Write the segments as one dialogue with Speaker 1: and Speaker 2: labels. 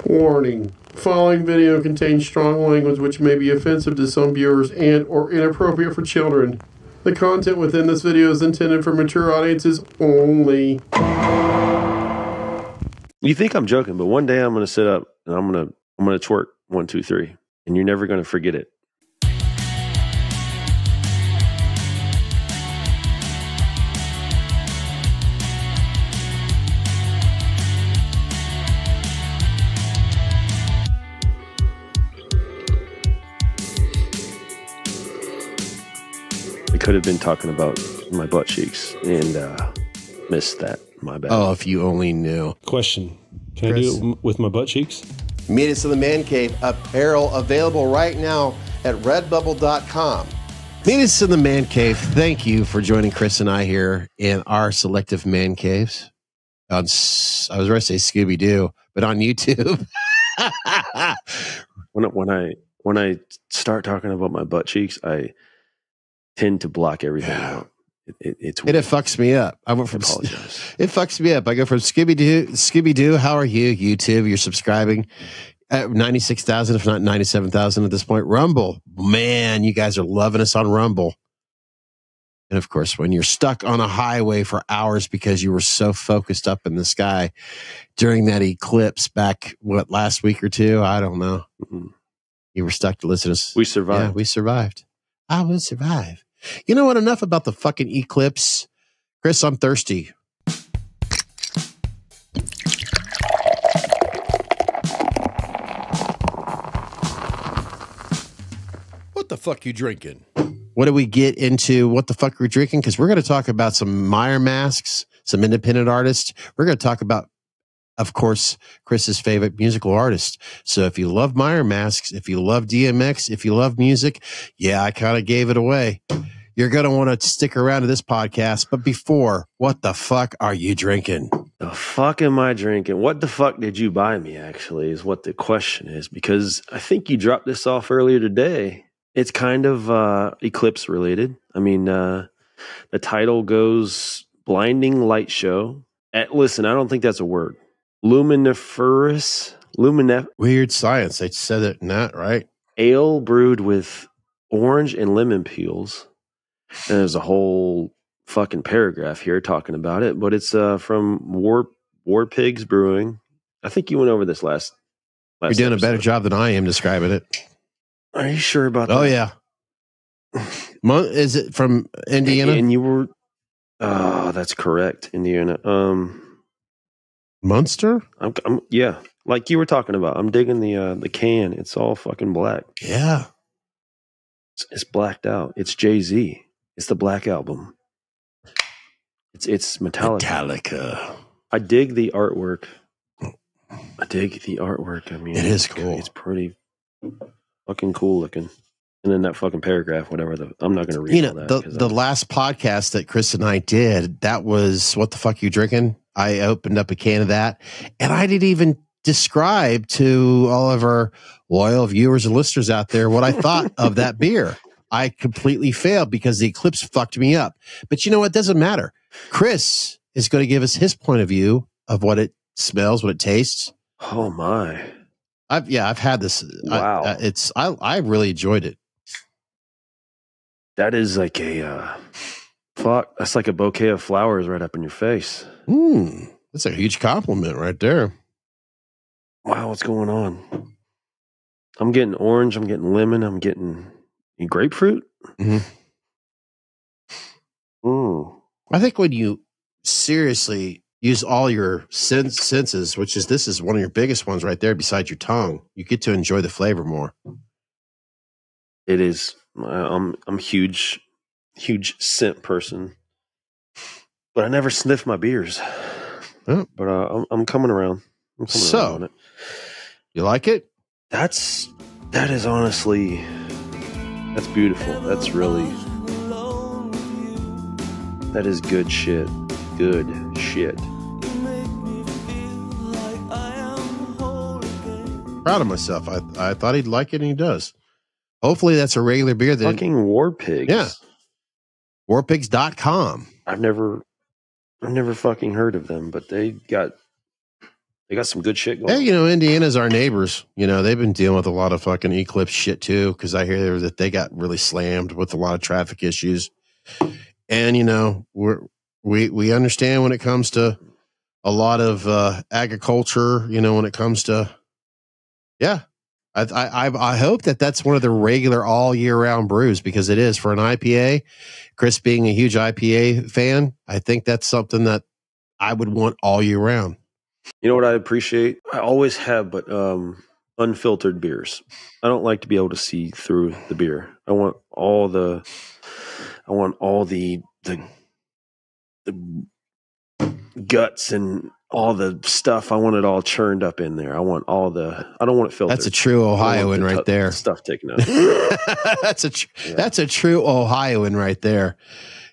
Speaker 1: Warning. Following video contains strong language which may be offensive to some viewers and or inappropriate for children. The content within this video is intended for mature audiences only.
Speaker 2: You think I'm joking, but one day I'm going to sit up and I'm going to twerk 1, 2, 3, and you're never going to forget it. Could have been talking about my butt cheeks and missed that. My bad.
Speaker 3: Oh, if you only knew.
Speaker 4: Question. Can Chris, I do it with my butt cheeks?
Speaker 3: Meet us in the Man Cave. Apparel available right now at redbubble.com. Meet us in the Man Cave. Thank you for joining Chris and I here in our selective Man Caves. I was ready to say Scooby-Doo, but on YouTube.
Speaker 2: when I start talking about my butt cheeks, I tend to block everything out. It's weird.
Speaker 3: It fucks me up. I went from it fucks me up. I go from Scooby-Doo. How are you? YouTube. You're subscribing at 96,000, if not 97,000 at this point. Rumble, man, you guys are loving us on Rumble. And of course, when you're stuck on a highway for hours because you were so focused up in the sky during that eclipse back last week or two, I don't know. Mm-hmm. You were stuck to listen to us.
Speaker 2: We survived.
Speaker 3: Yeah, we survived. I will survive. You know what? Enough about the fucking eclipse. Chris, I'm thirsty. What the fuck you drinking? What do we get into? What the fuck we're drinking? Because we're going to talk about some Meyer masks, some independent artists. We're going to talk about, of course, Chris's favorite musical artist. So if you love Meyer masks, if you love DMX, if you love music, yeah, I kind of gave it away. You're going to want to stick around to this podcast. But before, what the fuck are you drinking?
Speaker 2: The fuck am I drinking? What the fuck did you buy me, actually, is what the question is. Because I think you dropped this off earlier today. It's kind of eclipse related. I mean, the title goes Blinding Light Show. Listen, I don't think that's a word. Luminiferous.
Speaker 3: Weird science. They said it not right.
Speaker 2: Ale brewed with orange and lemon peels. And there's a whole fucking paragraph here talking about it, but it's from War Pigs Brewing. I think you went over this last
Speaker 3: You're doing episode. A better job than I am describing it.
Speaker 2: Are you sure about that?
Speaker 3: Oh, yeah. Is it from Indiana?
Speaker 2: And you were... Oh, that's correct. Indiana.
Speaker 3: Munster?
Speaker 2: Yeah, like you were talking about. I'm digging the can. It's all fucking black.
Speaker 3: Yeah.
Speaker 2: It's blacked out. It's Jay-Z. It's the Black Album. It's Metallica. I dig the artwork. I mean,
Speaker 3: it is cool.
Speaker 2: It's pretty fucking cool looking. And then that fucking paragraph, whatever. I'm not going to read all that.
Speaker 3: The last podcast that Chris and I did, that was What the Fuck You Drinking? I opened up a can of that, and I didn't even describe to all of our loyal viewers and listeners out there what I thought of that beer. I completely failed because the eclipse fucked me up. But you know what? It doesn't matter. Chris is going to give us his point of view of what it smells, what it tastes.
Speaker 2: Oh my!
Speaker 3: I've had this.
Speaker 2: Wow!
Speaker 3: I really enjoyed it.
Speaker 2: That is like a fuck. That's like a bouquet of flowers right up in your face.
Speaker 3: That's a huge compliment right there.
Speaker 2: Wow, what's going on? I'm getting orange. I'm getting lemon. I'm getting grapefruit.
Speaker 3: Mm-hmm. I think when you seriously use all your senses, this is one of your biggest ones right there besides your tongue, you get to enjoy the flavor more.
Speaker 2: It is. I'm huge scent person, but I never sniff my beers.
Speaker 3: Oh.
Speaker 2: But I'm coming around.
Speaker 3: Around on it. You like it?
Speaker 2: That is honestly, that's beautiful. That's really, that is good shit. Good shit.
Speaker 3: Proud of myself. I thought he'd like it, and he does. Hopefully that's a regular beer.
Speaker 2: Fucking War Pigs.
Speaker 3: Yeah. Warpigs.com.
Speaker 2: I've never fucking heard of them, but they got They got some good shit going.
Speaker 3: Hey, you know, Indiana's our neighbors. You know, they've been dealing with a lot of fucking eclipse shit too, because I hear that they got really slammed with a lot of traffic issues. And you know, we understand when it comes to a lot of agriculture. You know, when it comes to I hope that that's one of the regular all year round brews, because it is for an IPA. Chris being a huge IPA fan, I think that's something that I would want all year round.
Speaker 2: You know what I appreciate? I always have, but unfiltered beers. I don't like to be able to see through the beer. I want all the guts and all the stuff. I want it all churned up in there. I don't want it filtered.
Speaker 3: That's a true Ohioan right there.
Speaker 2: Stuff taken out.
Speaker 3: That's a true Ohioan right there.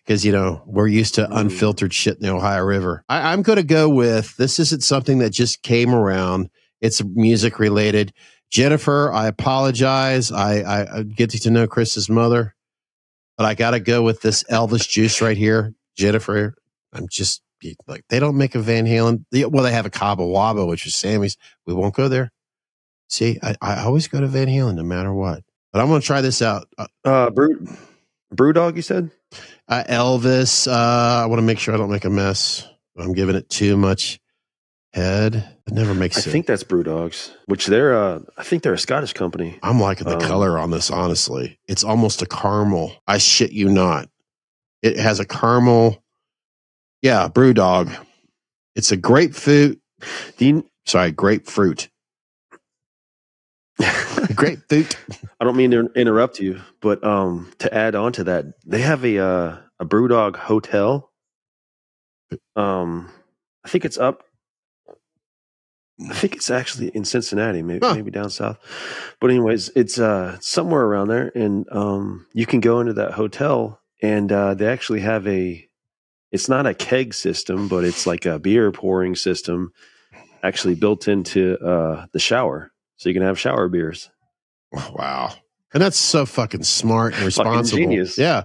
Speaker 3: Because, you know, we're used to unfiltered shit in the Ohio River. I'm going to go with, this isn't something that just came around. It's music related. Jennifer, I apologize. I get to know Chris's mother, but I got to go with this Elvis juice right here. Jennifer, I'm just like, they don't make a Van Halen. Well, they have a Cabo Wabo, which is Sammy's. We won't go there. See, I always go to Van Halen no matter what. But I'm going to try this out.
Speaker 2: Brewdog, you said?
Speaker 3: Elvis. I want to make sure I don't make a mess. I'm giving it too much head. It never makes sense.
Speaker 2: I think that's Brewdogs, which I think they're a Scottish company.
Speaker 3: I'm liking the color on this, honestly. It's almost a caramel. I shit you not. It has a caramel. Yeah, Brewdog. It's a grapefruit. Grapefruit. Grapefruit.
Speaker 2: I don't mean to interrupt you, but to add on to that, they have a Brewdog hotel. I think it's up. I think it's actually in Cincinnati, maybe down south. But anyways, it's somewhere around there, and you can go into that hotel, and they actually have it's not a keg system, but it's like a beer pouring system actually built into the shower. So you can have shower beers.
Speaker 3: Wow. And that's so fucking smart and responsible.
Speaker 2: Genius.
Speaker 3: Yeah.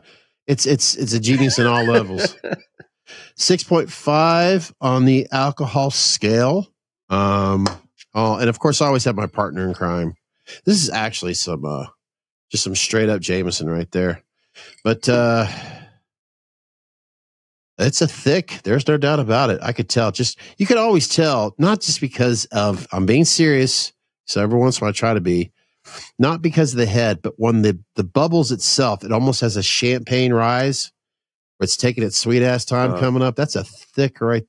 Speaker 3: It's a genius in all levels. 6.5 on the alcohol scale. And of course I always have my partner in crime. This is actually just some straight up Jameson right there. But it's a thick, there's no doubt about it. I could tell. You could always tell, not just because of, I'm being serious, so every once in a while I try to be, not because of the head, but when the bubbles itself, it almost has a champagne rise, where it's taking its sweet ass time coming up. That's a thick, right,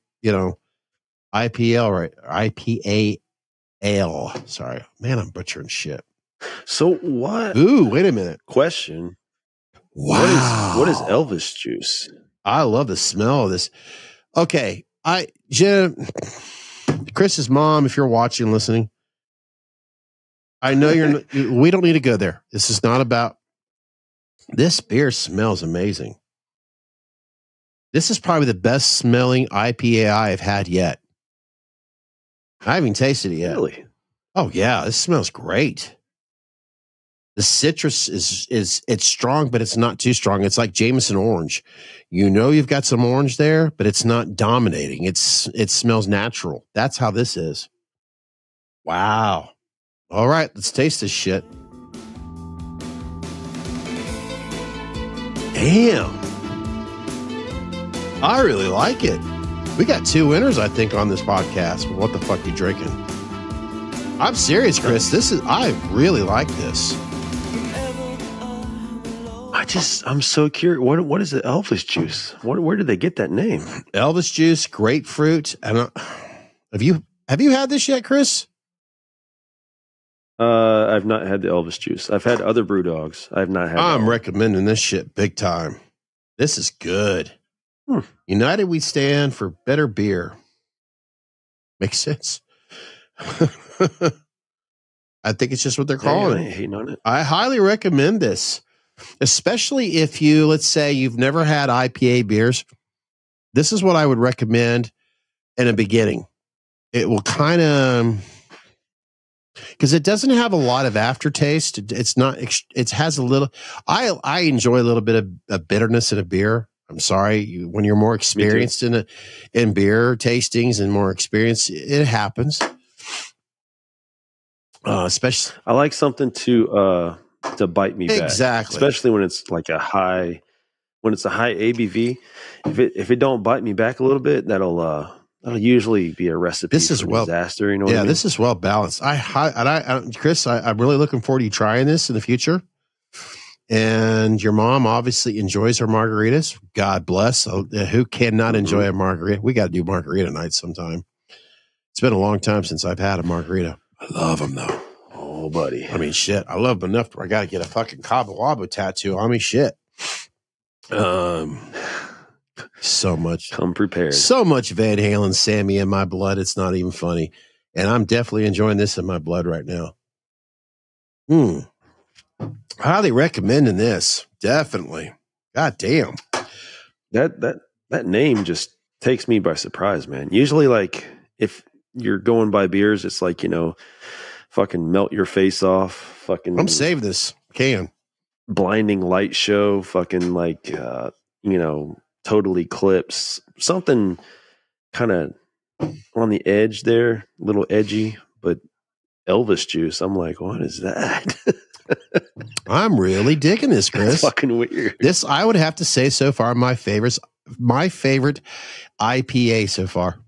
Speaker 3: IPA ale. Sorry, man, I'm butchering shit.
Speaker 2: So what?
Speaker 3: Ooh, wait a minute.
Speaker 2: Question.
Speaker 3: Wow.
Speaker 2: What is Elvis juice?
Speaker 3: I love the smell of this. Okay, Chris's mom, if you're watching, listening, I know we don't need to go there. This is not about, this beer smells amazing. This is probably the best smelling IPA I've had yet. I haven't tasted it yet.
Speaker 2: Really?
Speaker 3: Oh yeah, this smells great. The citrus it's strong, but it's not too strong. It's like Jameson orange. You've got some orange there, but it's not dominating. It smells natural. That's how this is. Wow. All right, let's taste this shit. Damn. I really like it. We got 2 winners, I think, on this podcast. What the fuck you drinking? I'm serious, Chris. I really like this.
Speaker 2: I'm so curious. What is the Elvis juice? Where did they get that name?
Speaker 3: Elvis juice, grapefruit. And have you had this yet, Chris?
Speaker 2: I've not had the Elvis juice. I've had other Brewdogs. I've not had.
Speaker 3: I'm recommending this shit big time. This is good. United we stand for better beer. Makes sense. I think it's just what they're calling it.
Speaker 2: Hating on it.
Speaker 3: I highly recommend this, especially if let's say you've never had IPA beers. This is what I would recommend in a beginning. It will kind of, because it doesn't have a lot of aftertaste. It's not. It has a little. I enjoy a little bit of bitterness in a beer. I'm sorry, when you're more experienced in beer tastings and more experience, it happens. Especially,
Speaker 2: I like something to bite me back.
Speaker 3: Exactly.
Speaker 2: Especially when it's like a high ABV. If it don't bite me back a little bit, that'll usually be a recipe for disaster. You know what I mean?
Speaker 3: This is well balanced. Chris, I'm really looking forward to you trying this in the future. And your mom obviously enjoys her margaritas. God bless. Who cannot enjoy a margarita? We got to do margarita night sometime. It's been a long time since I've had a margarita. I love them though.
Speaker 2: Oh, buddy.
Speaker 3: I mean, shit. I love them enough where I got to get a fucking Cabo Wabo tattoo on me. Shit. So much.
Speaker 2: Come prepared.
Speaker 3: So much Van Halen, Sammy in my blood. It's not even funny. And I'm definitely enjoying this in my blood right now. Highly recommending this. Definitely. God damn.
Speaker 2: That name just takes me by surprise, man. Usually, like, if you're going by beers, it's like, fucking melt your face off. Fucking.
Speaker 3: I'm saving this can.
Speaker 2: Blinding light show. Fucking like, total eclipse. Something kind of on the edge there, a little edgy, but Elvis juice. I'm like, what is that?
Speaker 3: I'm really digging this, Chris.
Speaker 2: That's fucking weird.
Speaker 3: This, I would have to say, so far, my favorite IPA so far.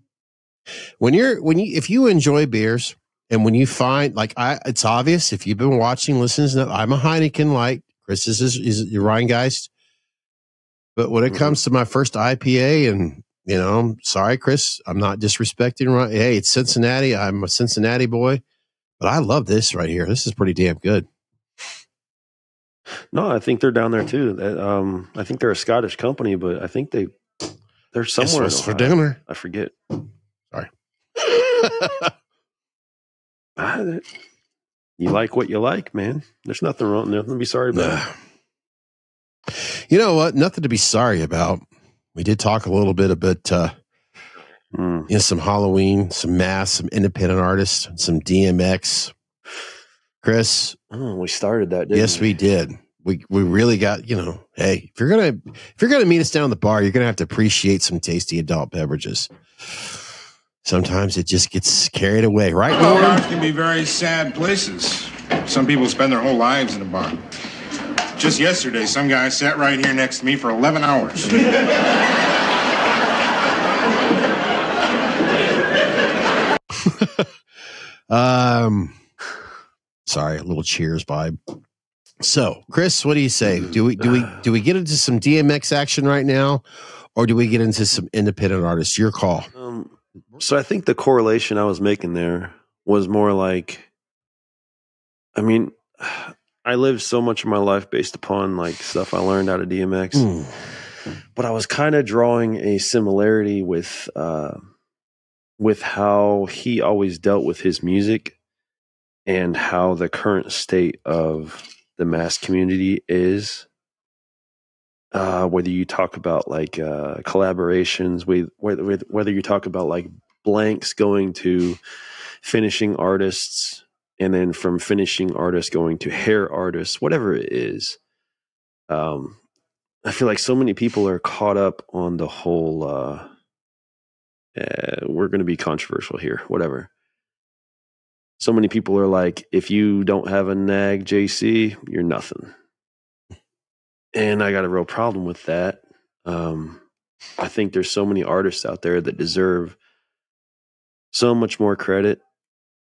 Speaker 3: If you enjoy beers and when you find, it's obvious if you've been watching, listening, I'm a Heineken light. Chris is your Rheingeist. But when it comes to my first IPA, and sorry, Chris, I'm not disrespecting. Hey, it's Cincinnati. I'm a Cincinnati boy, but I love this right here. This is pretty damn good.
Speaker 2: No, I think they're down there too. I think they're a Scottish company, but I think they're somewhere
Speaker 3: for dinner.
Speaker 2: I forget.
Speaker 3: Sorry.
Speaker 2: You like what you like, man. There's nothing wrong. Nothing to be sorry about.
Speaker 3: You know what? Nothing to be sorry about. We did talk a little bit about some Halloween, some Mass, some independent artists, some DMX. Chris,
Speaker 2: we started that. Didn't
Speaker 3: yes, we did. We really got, hey, if you're gonna meet us down the bar, you're gonna have to appreciate some tasty adult beverages. Sometimes it just gets carried away, right?
Speaker 5: Well, bars can be very sad places. Some people spend their whole lives in a bar. Just yesterday, some guy sat right here next to me for 11 hours.
Speaker 3: Sorry, a little Cheers vibe. So, Chris, what do you say? Do we get into some DMX action right now, or do we get into some independent artists? Your call.
Speaker 2: So I think the correlation I was making there was more like, I mean, I lived so much of my life based upon like stuff I learned out of DMX, but I was kind of drawing a similarity with how he always dealt with his music and how the current state of the mass community is. Whether you talk about like collaborations, whether you talk about like blanks going to finishing artists, and then from finishing artists going to hair artists, whatever it is. I feel like so many people are caught up on the whole, we're going to be controversial here, whatever. So many people are like, if you don't have a Nag JC, you're nothing. And I got a real problem with that. I think there's so many artists out there that deserve so much more credit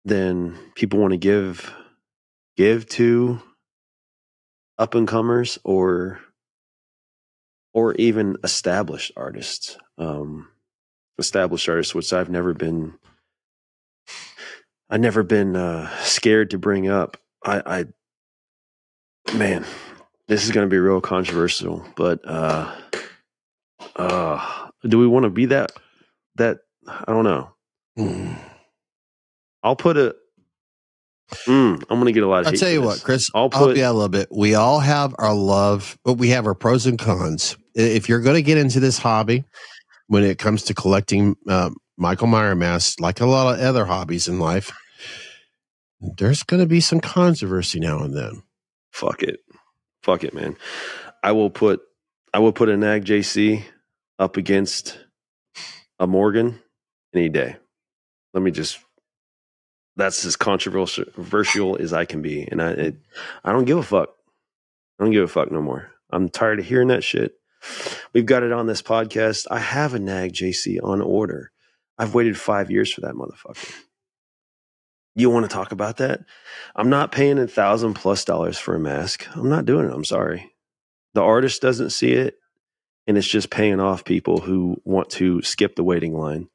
Speaker 2: than people want to give to up and comers or even established artists. Established artists, which I've never been scared to bring up. Man, this is going to be real controversial, but do we want to be that I don't know. I'll put a I'm going to get a lot of hate.
Speaker 3: I'll tell you what, Chris, I'll help you out a little bit. We all have our love, but we have our pros and cons. If you're going to get into this hobby, when it comes to collecting Michael Myers masks, like a lot of other hobbies in life, there's going to be some controversy now and then.
Speaker 2: Fuck it, man. I will put a Nag JC up against a Morgan any day. Let me just that's as controversial as I can be. And I don't give a fuck. I don't give a fuck no more. I'm tired of hearing that shit. We've got it on this podcast. I have a Nag JC on order. I've waited 5 years for that motherfucker. You want to talk about that? I'm not paying $1,000+ for a mask. I'm not doing it. I'm sorry. The artist doesn't see it, and it's just paying off people who want to skip the waiting line.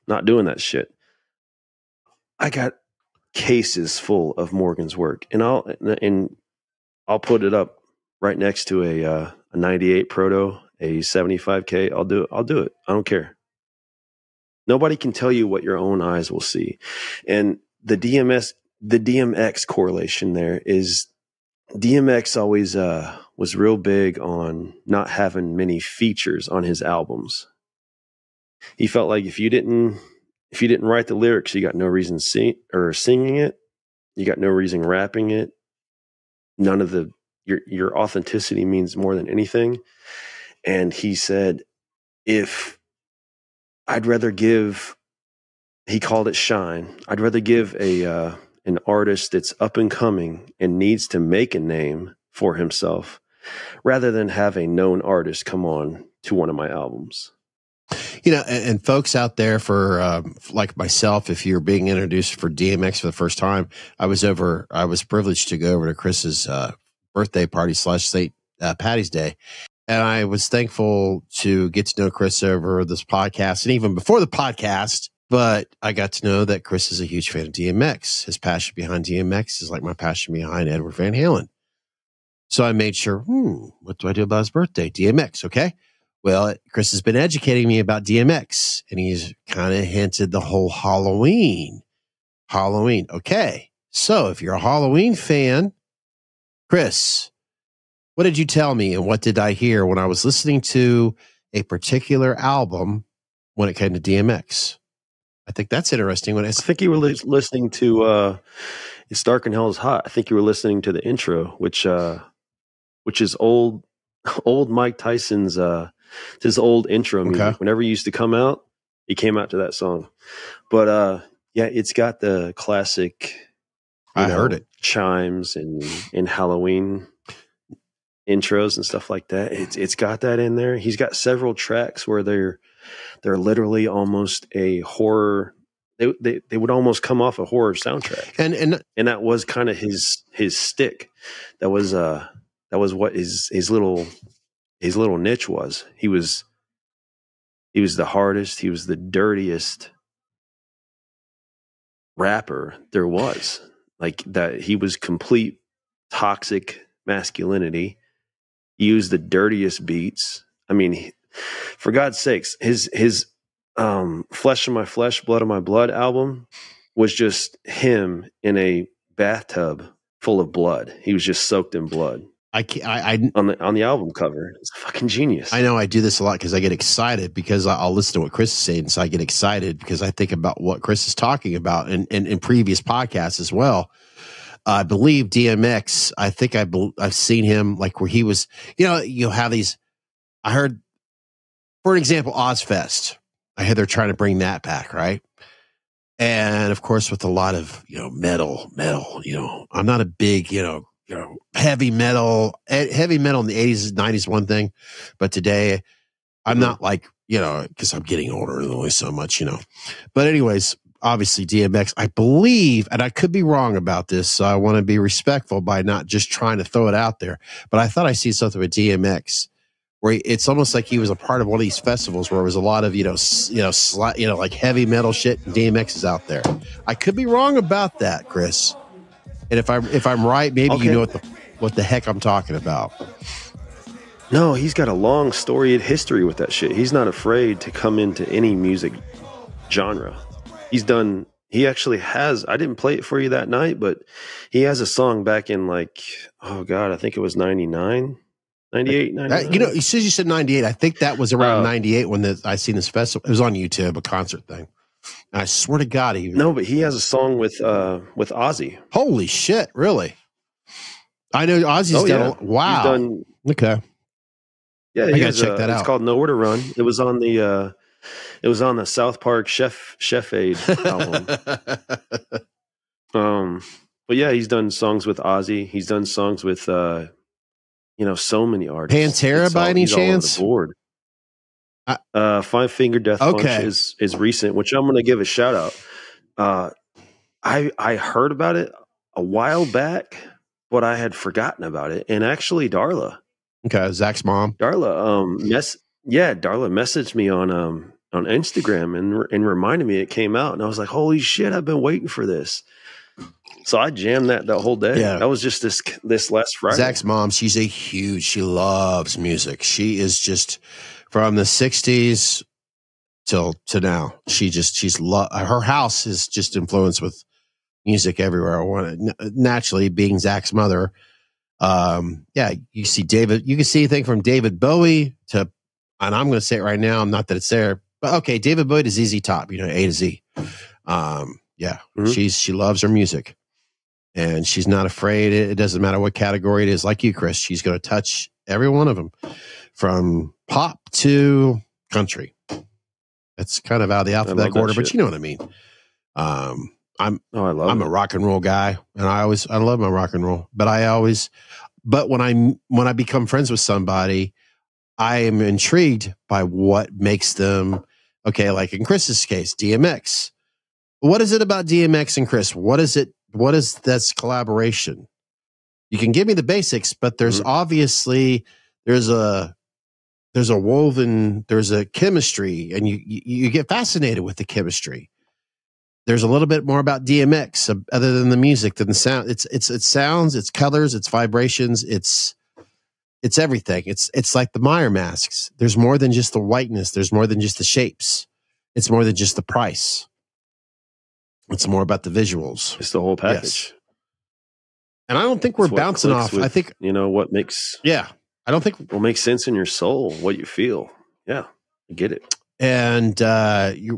Speaker 2: Not doing that shit. I got cases full of Morgan's work, and I'll put it up right next to a 98 Proto, a 75K. I'll do it. I don't care. Nobody can tell you what your own eyes will see. And the DMX correlation there is DMX always was real big on not having many features on his albums. He felt like if you didn't write the lyrics, you got no reason singing it. You got no reason rapping it. None of your authenticity means more than anything. And he said, if I'd rather give, he called it shine. I'd rather give an artist that's up and coming and needs to make a name for himself rather than have a known artist come on to one of my albums.
Speaker 3: You know, and folks out there for like myself, if you're being introduced for DMX for the first time, I was privileged to go over to Chris's birthday party / St. Patty's Day. And I was thankful to get to know Chris over this podcast and even before the podcast. But I got to know that Chris is a huge fan of DMX. His passion behind DMX is like my passion behind Edward Van Halen. So I made sure, what do I do about his birthday? DMX, okay? Well, Chris has been educating me about DMX, and he's kind of hinted the whole Halloween. Okay. So if you're a Halloween fan, Chris, what did you tell me and what did I hear when I was listening to a particular album when it came to DMX? I think that's interesting. I
Speaker 2: think you were listening to It's Dark and Hell is Hot. I think you were listening to the intro, which is old Mike Tyson's his old intro music.
Speaker 3: Okay.
Speaker 2: Whenever he used to come out, he came out to that song. But yeah, it's got the classic
Speaker 3: heard it.
Speaker 2: Chimes and Halloween intros and stuff like that. It's got that in there. He's got several tracks where they're literally almost a horror. They would almost come off a horror soundtrack, and that was kind of his stick. That was what his little niche was. He was the hardest. He was the dirtiest rapper there was. Like that, he was complete toxic masculinity. He used the dirtiest beats. I mean, for God's sakes, his Flesh of My Flesh, Blood of My Blood album was just him in a bathtub full of blood. He was just soaked in blood.
Speaker 3: I
Speaker 2: on the album cover. It's fucking genius.
Speaker 3: I know I do this a lot because I get excited because I'll listen to what Chris is saying. So I get excited because I think about what Chris is talking about and in previous podcasts as well. I believe DMX, I think I've seen him like where he was, you'll have these, I heard, for an example, Ozfest. I hear they're trying to bring that back, right? And of course, with a lot of, metal, I'm not a big, heavy metal in the 80s, 90s, one thing. But today I'm not like, because I'm getting older and only so much, But anyways, obviously DMX, I believe, and I could be wrong about this, so I want to be respectful by not just trying to throw it out there. But I thought I see something with DMX where it's almost like he was a part of one of these festivals where it was a lot of, like heavy metal shit, and DMX is out there. I could be wrong about that, Chris. And if I'm right, maybe
Speaker 2: okay.
Speaker 3: You know what the heck I'm talking about.
Speaker 2: No, he's got a long storied history with that shit. He's not afraid to come into any music genre. He actually has, I didn't play it for you that night, but he has a song back in like, oh God, I think it was 99, 98, 99.
Speaker 3: As soon as you said 98, I think that was around 98 when I seen this festival. It was on YouTube, a concert thing. And I swear to God,
Speaker 2: but he has a song with Ozzy.
Speaker 3: Holy shit! Really? I know Ozzy's done. Wow. He's done, okay.
Speaker 2: Yeah,
Speaker 3: I gotta check that out.
Speaker 2: It's called Nowhere to Run. It was on the South Park Chef Aid album. But yeah, he's done songs with Ozzy. He's done songs with so many artists.
Speaker 3: Pantera by any chance?
Speaker 2: All over the board. Five Finger Death Punch is recent, which I'm going to give a shout out. I heard about it a while back, but I had forgotten about it. And actually, Darla,
Speaker 3: Zach's mom,
Speaker 2: Darla messaged me on Instagram and reminded me it came out, and I was like, holy shit, I've been waiting for this. So I jammed that whole day. Yeah. That was just this last Friday.
Speaker 3: Zach's mom, she loves music. She is just from the 60s to now. Her house is just influenced with music everywhere. Naturally, being Zach's mother, you see David. You can see anything from David Bowie to, and I'm going to say it right now, not that it's there, but okay, David Bowie to ZZ Top, A to Z. She loves her music, and she's not afraid. It doesn't matter what category it is. Like you, Chris, she's going to touch every one of them, from pop to country. That's kind of out of the alphabetical order, but you know what I mean. I'm a rock and roll guy, and I love my rock and roll. But when I become friends with somebody, I am intrigued by what makes them okay. Like in Chris's case, DMX. What is it about DMX and Chris? What is it? What is this collaboration? You can give me the basics, but there's obviously there's a chemistry, and you get fascinated with the chemistry. There's a little bit more about DMX other than the music, than the sound. It's sounds, it's colors, it's vibrations, it's everything. It's like the Meyer masks. There's more than just the whiteness. There's more than just the shapes. It's more than just the price. It's more about the visuals.
Speaker 2: It's the whole package.
Speaker 3: Yes. And I don't think we're bouncing off. I think
Speaker 2: what makes.
Speaker 3: Yeah, I don't think
Speaker 2: what makes sense in your soul, what you feel. Yeah, I get it.
Speaker 3: And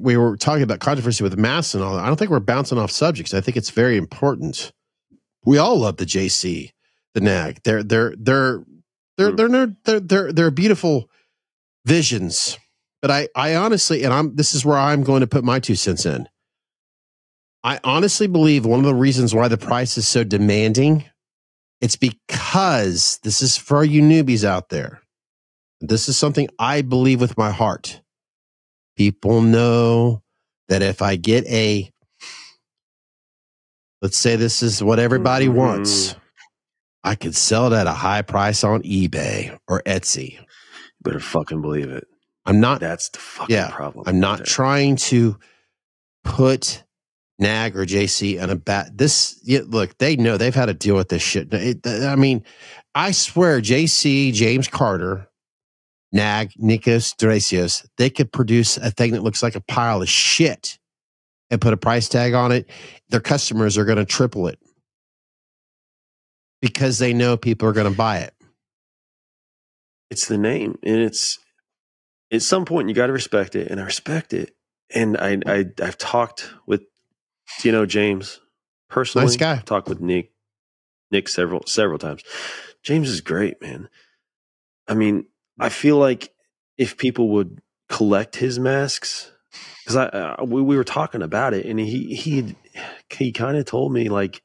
Speaker 3: we were talking about controversy with the masks and all that. I don't think we're bouncing off subjects. I think it's very important. We all love the JC, the Nag. They're beautiful visions. But I honestly, and this is where I'm going to put my 2 cents in. I honestly believe one of the reasons why the price is so demanding, it's because this is for you newbies out there. This is something I believe with my heart. People know that if I get let's say this is what everybody wants, I could sell it at a high price on eBay or Etsy.
Speaker 2: You better fucking believe it.
Speaker 3: That's
Speaker 2: the fucking problem.
Speaker 3: I'm not trying to put Nag or JC in a bad. Look, they know they've had to deal with this shit. I swear, JC, James Carter, Nag, Nikos Nag, they could produce a thing that looks like a pile of shit and put a price tag on it. Their customers are going to triple it because they know people are going to buy it.
Speaker 2: It's the name, and it's at some point you got to respect it, and I respect it. And I've talked with James personally.
Speaker 3: Nice guy.
Speaker 2: I've talked with Nick several times. James is great, man. I mean, I feel like if people would collect his masks, because we were talking about it, and he kind of told me like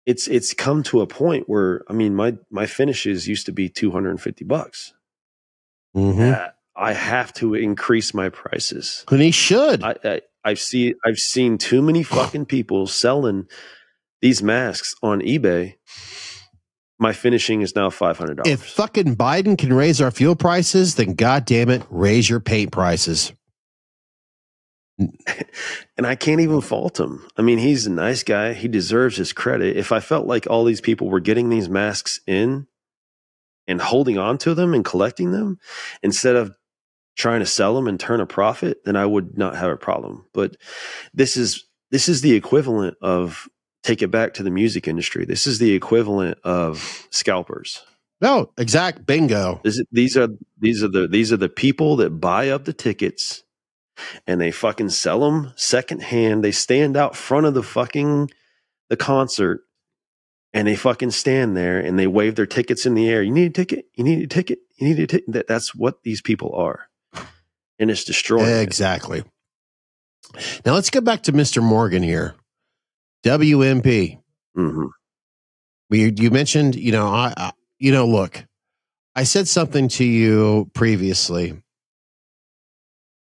Speaker 2: it's come to a point where my finishes used to be $250. I have to increase my prices,
Speaker 3: and he should.
Speaker 2: I've seen too many fucking people selling these masks on eBay. My finishing is now $500.
Speaker 3: If fucking Biden can raise our fuel prices, then goddamn it, raise your paint prices.
Speaker 2: And I can't even fault him. I mean, he's a nice guy. He deserves his credit. If I felt like all these people were getting these masks in and holding on to them and collecting them instead of trying to sell them and turn a profit, then I would not have a problem. But this is the equivalent of, take it back to the music industry. This is the equivalent of scalpers.
Speaker 3: No, exact bingo.
Speaker 2: These are the people that buy up the tickets and they fucking sell them secondhand. They stand out front of the concert and they fucking stand there and they wave their tickets in the air. You need a ticket? You need a ticket? You need a ticket? That's what these people are. And it's destroying.
Speaker 3: Exactly. Now let's go back to Mr. Morgan here. WMP.
Speaker 2: Mm-hmm.
Speaker 3: You mentioned, look, I said something to you previously.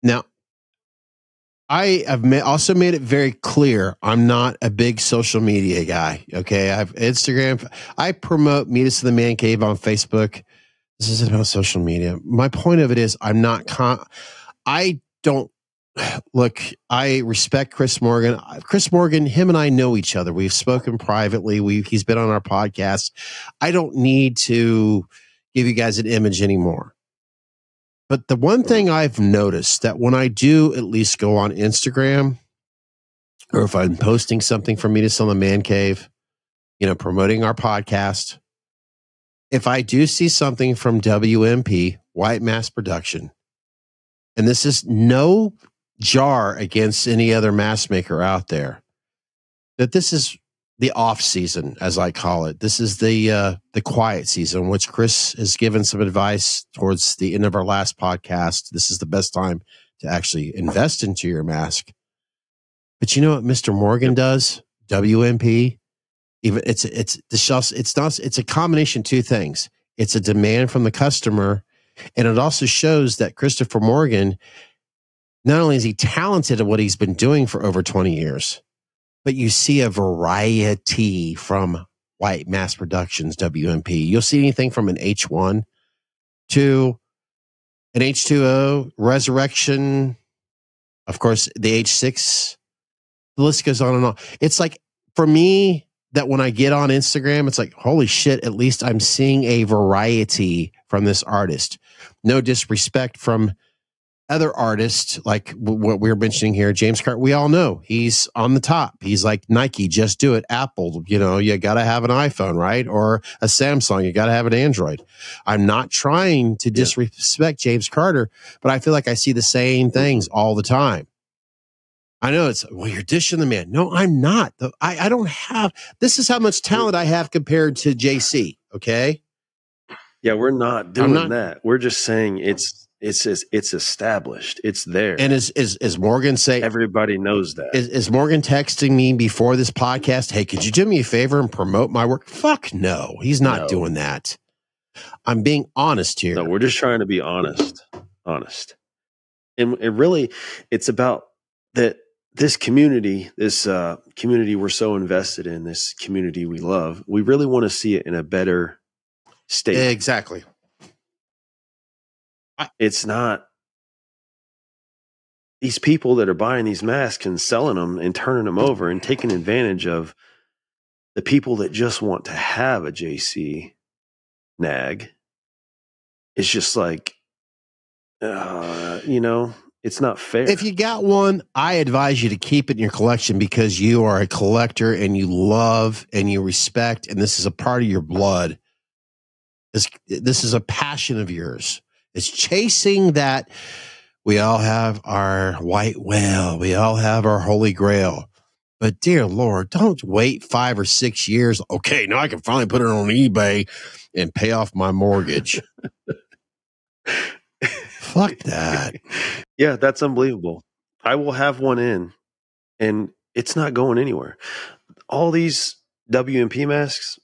Speaker 3: Now, I have also made it very clear I'm not a big social media guy. Okay, I have Instagram. I promote Meet Us in the Man Cave on Facebook. This isn't about social media. My point of it is I'm not. I don't look. I respect Chris Morgan. Chris Morgan, him and I know each other. We've spoken privately. He's been on our podcast. I don't need to give you guys an image anymore. But the one thing I've noticed that when I do at least go on Instagram, or if I'm posting something from Meet Us in the Man Cave, promoting our podcast, if I do see something from WMP, White Mass Production, and this is no jar against any other mask maker out there, that this is the off season, as I call it. This is the quiet season, which Chris has given some advice towards the end of our last podcast. This is the best time to actually invest into your mask. But you know what Mr. Morgan does? WMP, even it's a combination of two things. It's a demand from the customer, and it also shows that Christopher Morgan, not only is he talented at what he's been doing for over 20 years, but you see a variety from White Mass Productions, WMP. You'll see anything from an H1 to an H2O, Resurrection, of course, the H6. The list goes on and on. It's like, for me, that when I get on Instagram, it's like, holy shit, at least I'm seeing a variety from this artist. No disrespect from other artists, like what we were mentioning here, James Carter. We all know he's on the top. He's like Nike, just do it. Apple, you got to have an iPhone, right? Or a Samsung, you got to have an Android. I'm not trying to disrespect James Carter, but I feel like I see the same things all the time. I know you're dishing the man. No, I'm not. I don't have, this is how much talent I have compared to JC. Okay.
Speaker 2: Yeah, we're not doing that. We're just saying it's established. It's there.
Speaker 3: And is Morgan saying,
Speaker 2: everybody knows that?
Speaker 3: Is Morgan texting me before this podcast, hey, could you do me a favor and promote my work? Fuck no. He's not doing that. I'm being honest here.
Speaker 2: No, we're just trying to be honest. And it really, it's about that. This community we're so invested in, this community we love, we really want to see it in a better state.
Speaker 3: Exactly.
Speaker 2: It's not these people that are buying these masks and selling them and turning them over and taking advantage of the people that just want to have a JC Nag. It's just like, it's not fair.
Speaker 3: If you got one, I advise you to keep it in your collection because you are a collector and you love and you respect, and this is a part of your blood. This is a passion of yours. It's chasing that. We all have our white whale. We all have our holy grail. But dear Lord, don't wait 5 or 6 years. Okay, now I can finally put it on eBay and pay off my mortgage. Fuck that.
Speaker 2: Yeah, that's unbelievable. I will have one in, and it's not going anywhere. All these WMP masks,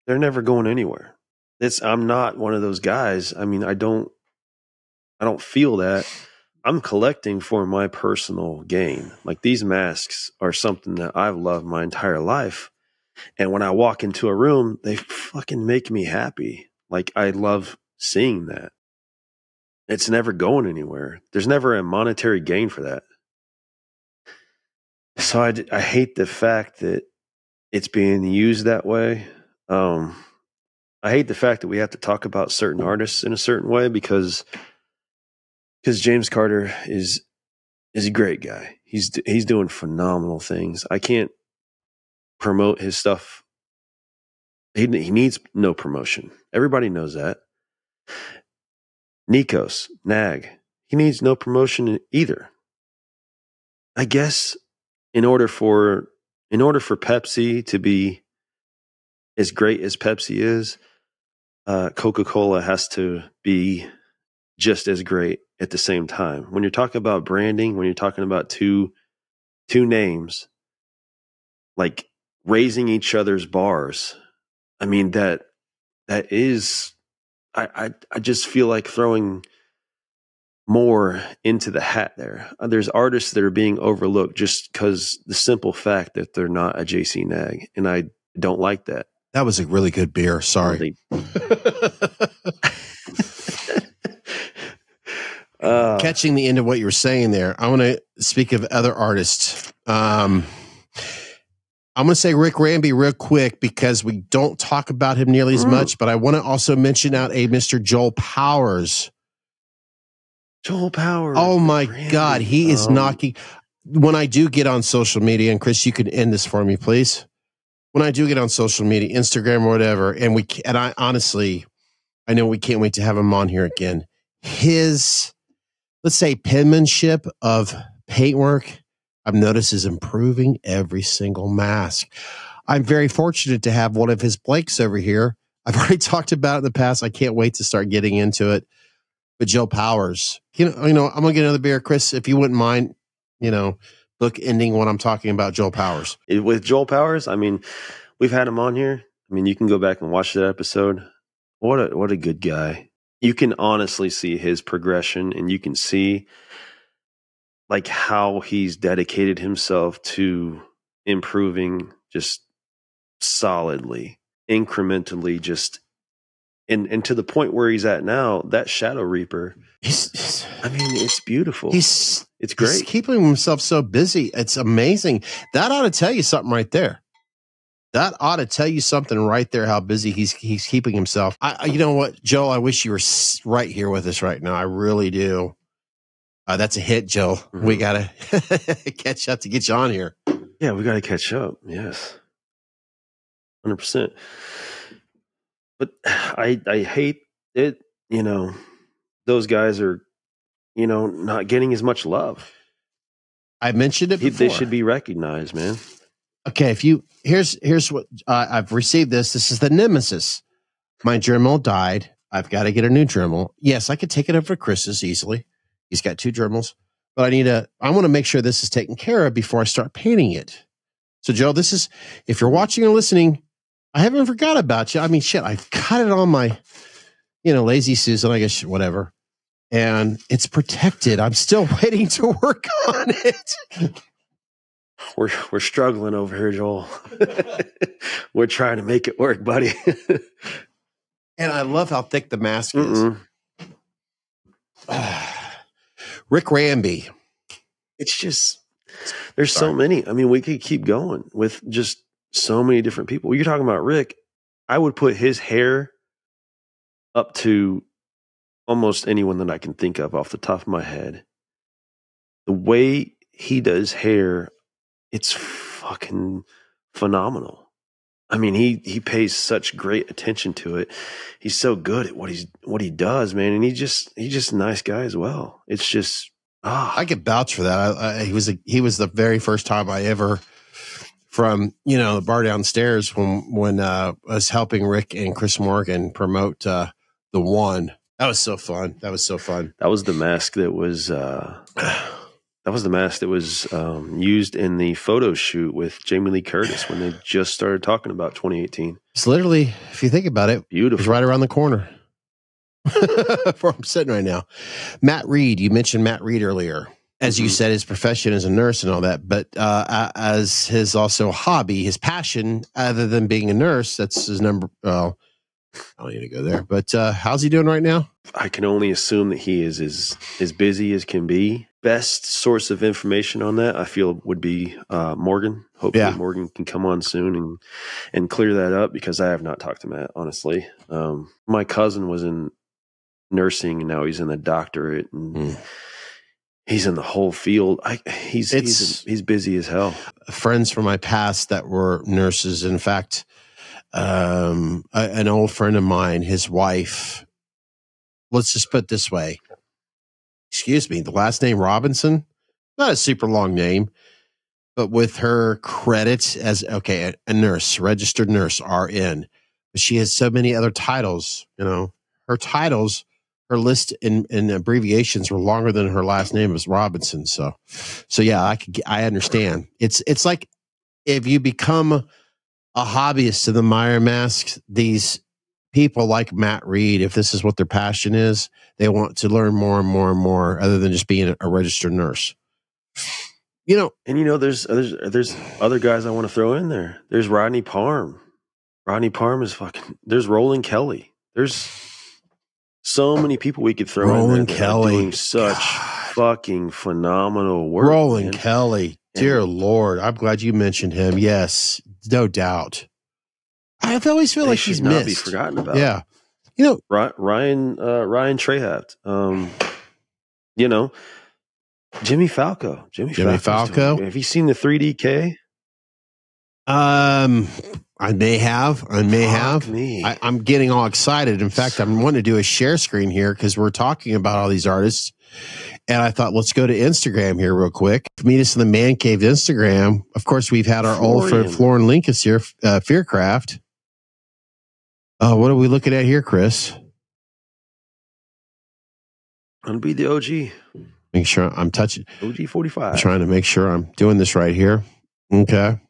Speaker 2: they're never going anywhere. I'm not one of those guys. I mean, I don't feel that. I'm collecting for my personal gain. Like, these masks are something that I've loved my entire life. And when I walk into a room, they fucking make me happy. Like, I love seeing that. It's never going anywhere. There's never a monetary gain for that. So I hate the fact that it's being used that way. I hate the fact that we have to talk about certain artists in a certain way because James Carter is a great guy. He's doing phenomenal things. I can't promote his stuff. He needs no promotion. Everybody knows that. Nikos Nag, he needs no promotion either. I guess in order for Pepsi to be as great as Pepsi is, Coca-Cola has to be just as great at the same time. When you're talking about branding, when you're talking about two names, like, raising each other's bars. I mean, that is, I just feel like throwing more into the hat there. There's artists that are being overlooked just because the simple fact that they're not a JC Nag, and I don't like that.
Speaker 3: That was a really good beer. Sorry. Catching the end of what you were saying there, I want to speak of other artists. I'm going to say Rick Ramby real quick because we don't talk about him nearly as much, but I want to also mention out a Mr. Joel Powers.
Speaker 2: Joel Powers.
Speaker 3: Oh my God. He is knocking. When I do get on social media, and Chris, you can end this for me, please. When I do get on social media, Instagram or whatever, and I honestly, I know we can't wait to have him on here again. His, let's say, penmanship of paintwork, I've noticed is improving every single mask. I'm very fortunate to have one of his blanks over here. I've already talked about it in the past. I can't wait to start getting into it. But Joe Powers, you know, I'm gonna get another beer, Chris, if you wouldn't mind, book ending when I'm talking about Joel Powers.
Speaker 2: With Joel Powers, I mean, we've had him on here. I mean, you can go back and watch that episode. What a good guy. You can honestly see his progression, and you can see like how he's dedicated himself to improving just solidly, incrementally, just and to the point where he's at now, that Shadow Reaper, I mean, it's beautiful. It's great.
Speaker 3: He's keeping himself so busy. It's amazing. That ought to tell you something right there. That ought to tell you something right there, how busy he's keeping himself. You know what, Joel, I wish you were right here with us right now. I really do. That's a hit, Joel. Mm-hmm. We got to catch up to get you on here.
Speaker 2: Yeah, we got to catch up. Yes. 100%. But I hate it, those guys are, not getting as much love.
Speaker 3: I mentioned it before.
Speaker 2: They should be recognized, man.
Speaker 3: Okay, here's what I've received this. This is the Nemesis. My Dremel died. I've got to get a new Dremel. Yes, I could take it over to Chris's easily. He's got 2 Dremels, but I want to make sure this is taken care of before I start painting it. So Joe, this is, if you're watching or listening, I haven't forgot about you. I mean, shit, I've got it on my, Lazy Susan, I guess, whatever. And it's protected. I'm still waiting to work on it.
Speaker 2: We're struggling over here, Joel. We're trying to make it work, buddy.
Speaker 3: And I love how thick the mask is. Rick Ramby.
Speaker 2: It's just, there's so many. I mean, we could keep going with just so many different people. You're talking about Rick. I would put his hair up to almost anyone that I can think of off the top of my head. The way he does hair, it's fucking phenomenal. I mean, he pays such great attention to it. He's so good at what he does, man. And he's just a nice guy as well. It's just,
Speaker 3: I could vouch for that. He was the very first time I ever, from, the bar downstairs when I was helping Rick and Chris Morgan promote the One. That was so fun. That was
Speaker 2: the mask that was used in the photo shoot with Jamie Lee Curtis when they just started talking about 2018.
Speaker 3: It's literally, if you think about it,
Speaker 2: beautiful.
Speaker 3: It's right around the corner where I'm sitting right now. Matt Reed, you mentioned Matt Reed earlier. As you said, his profession is a nurse and all that, but as his also hobby, his passion, other than being a nurse, that's his number. Well, I don't need to go there, but how's he doing right now?
Speaker 2: I can only assume that he is as busy as can be. Best source of information on that, I feel, would be Morgan. Hopefully Morgan can come on soon and clear that up, because I have not talked to Matt, honestly. My cousin was in nursing, and now he's in the doctorate, and he's in the whole field. He's busy as hell.
Speaker 3: Friends from my past that were nurses. In fact, an old friend of mine, his wife, let's just put it this way. Excuse me, the last name Robinson, not a super long name, but with her credits as, a nurse, registered nurse, RN. But she has so many other titles, her titles, her list in abbreviations were longer than her last name was Robinson. So yeah, I understand. It's like if you become a hobbyist to the Meyer masks, these people like Matt Reed, if this is what their passion is, they want to learn more and more and more other than just being a registered nurse.
Speaker 2: And there's other guys I want to throw in there. There's Rodney Palm. Rodney Palm is fucking. There's Roland Kelly. There's so many people we could throw in there. Roland Kelly doing such fucking phenomenal work.
Speaker 3: Roland Kelly, dear Lord, I'm glad you mentioned him. Yes, no doubt. I always feel like he's missed.
Speaker 2: Be forgotten about.
Speaker 3: Yeah,
Speaker 2: Ryan Trahaft. Jimmy Falco. Jimmy Falco. Have you seen the 3DK?
Speaker 3: I may have. I'm getting all excited. In fact, I'm wanting to do a share screen here because we're talking about all these artists. And I thought, let's go to Instagram here real quick. Meet us in the Man Cave Instagram. Of course, we've had our old friend Florin Linkus here, Fearcraft. What are we looking at here, Chris?
Speaker 2: I'll be the OG.
Speaker 3: Make sure I'm touching.
Speaker 2: OG 45.
Speaker 3: I'm trying to make sure I'm doing this right here. Okay.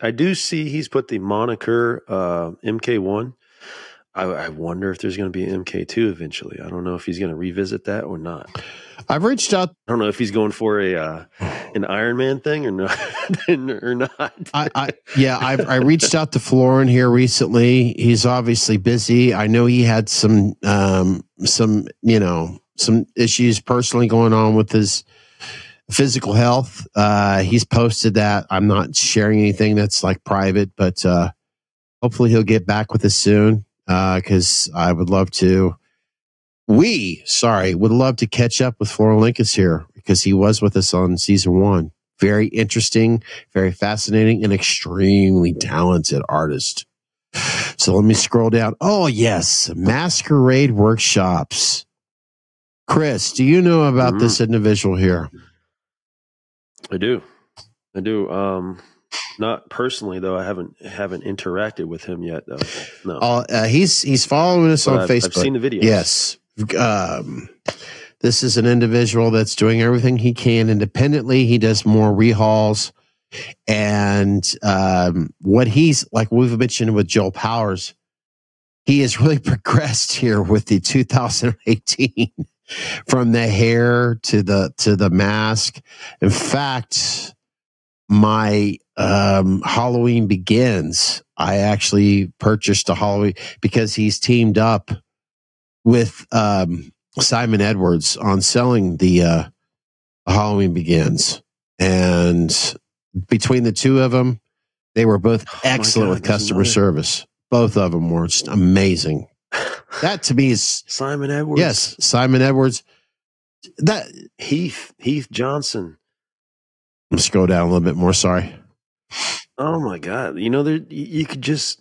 Speaker 2: I do see he's put the moniker MK1. I wonder if there's going to be an MK2 eventually. I don't know if he's going to revisit that or not.
Speaker 3: I've reached out.
Speaker 2: I don't know if he's going for an Iron Man thing or not.
Speaker 3: I reached out to Florin here recently. He's obviously busy. I know he had some issues personally going on with his physical health. He's posted that. I'm not sharing anything that's like private, but hopefully he'll get back with us soon. Because I would love to. Would love to catch up with Florin Linkus here because he was with us on season 1. Very interesting, very fascinating, and extremely talented artist. So let me scroll down. Oh yes, Masquerade Workshops. Chris, do you know about this individual here?
Speaker 2: I do. Not personally though. I haven't interacted with him yet though. No.
Speaker 3: He's following us on Facebook.
Speaker 2: I've seen the videos.
Speaker 3: Yes. This is an individual that's doing everything he can independently. He does more rehauls, and what he's like we've mentioned with Joel Powers, he has really progressed here with the 2018 from the hair to the mask. In fact, my Halloween Begins, I actually purchased a Halloween because he's teamed up with Simon Edwards on selling the Halloween Begins, and between the two of them, they were both excellent with customer service. Both of them were just amazing. That to me is
Speaker 2: Simon Edwards.
Speaker 3: Yes, Simon Edwards. That
Speaker 2: Heath Johnson.
Speaker 3: Let's go down a little bit more. Sorry.
Speaker 2: Oh my God! You could just,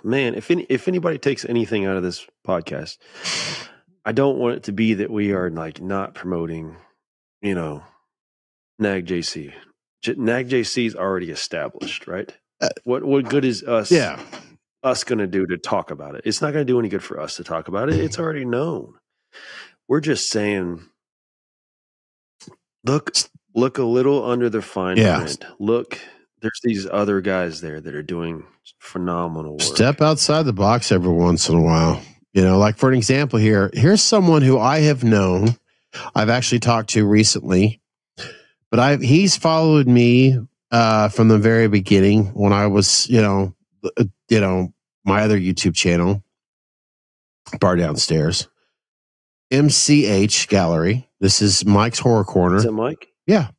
Speaker 2: man. If anybody takes anything out of this podcast, I don't want it to be that we are like not promoting, Nag JC. Nag JC is already established, right? What good is us?
Speaker 3: Yeah.
Speaker 2: Us going to do to talk about it? It's not going to do any good for us to talk about it. It's already known. We're just saying, look a little under the fine print. Look, there's these other guys there that are doing phenomenal work.
Speaker 3: Step outside the box every once in a while. Like for an example here's someone who I have known, I've actually talked to recently, but he's followed me from the very beginning when I was, my other YouTube channel, Bar Downstairs, MCH Gallery. This is Mike's Horror Corner.
Speaker 2: Is that Mike?
Speaker 3: Yeah.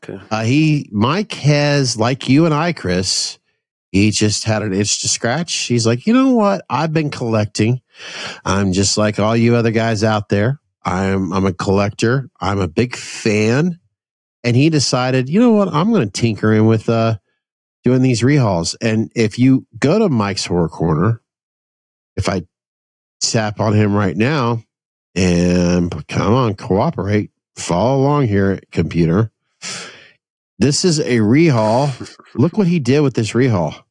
Speaker 2: Okay.
Speaker 3: Mike has, like you and I, Chris, he just had an itch to scratch. He's like, you know what? I've been collecting. I'm just like all you other guys out there. I'm a collector. I'm a big fan. And he decided, you know what? I'm going to tinker in with doing these rehauls. And if you go to Mike's Horror Corner, if I tap on him right now and come on, cooperate, follow along here, computer. This is a rehaul. Look what he did with this rehaul.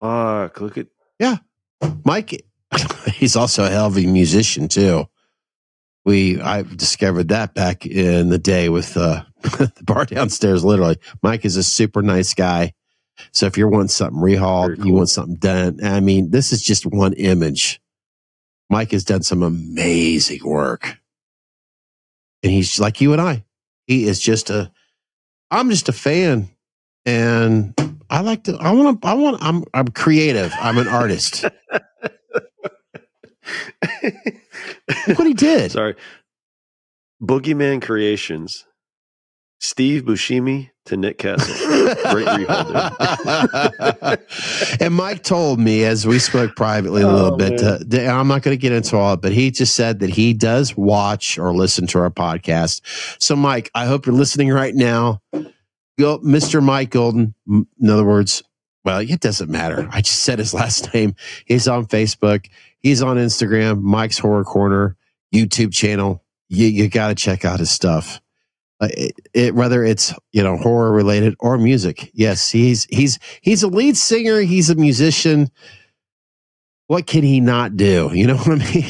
Speaker 2: Look at
Speaker 3: Mike. He's also a hell of a musician too. I discovered that back in the day with the bar downstairs. Literally, Mike is a super nice guy. So if you're wanting something rehauled, cool. You want something done. I mean, this is just one image. Mike has done some amazing work, and he's like you and I. He is I'm just a fan, and I'm creative. I'm an artist. Look what he did.
Speaker 2: Sorry. Boogeyman Creations. Steve Buscemi to Nick Castle. Great reholder.
Speaker 3: And Mike told me, as we spoke privately a little bit, I'm not going to get into all it, but he just said that he does watch or listen to our podcast. So, Mike, I hope you're listening right now. Go, Mr. Mike Golden. In other words, well, it doesn't matter. I just said his last name. He's on Facebook. He's on Instagram. Mike's Horror Corner YouTube channel. You got to check out his stuff. Whether it's horror related or music. Yes, he's a lead singer. He's a musician. What can he not do? You know what I mean?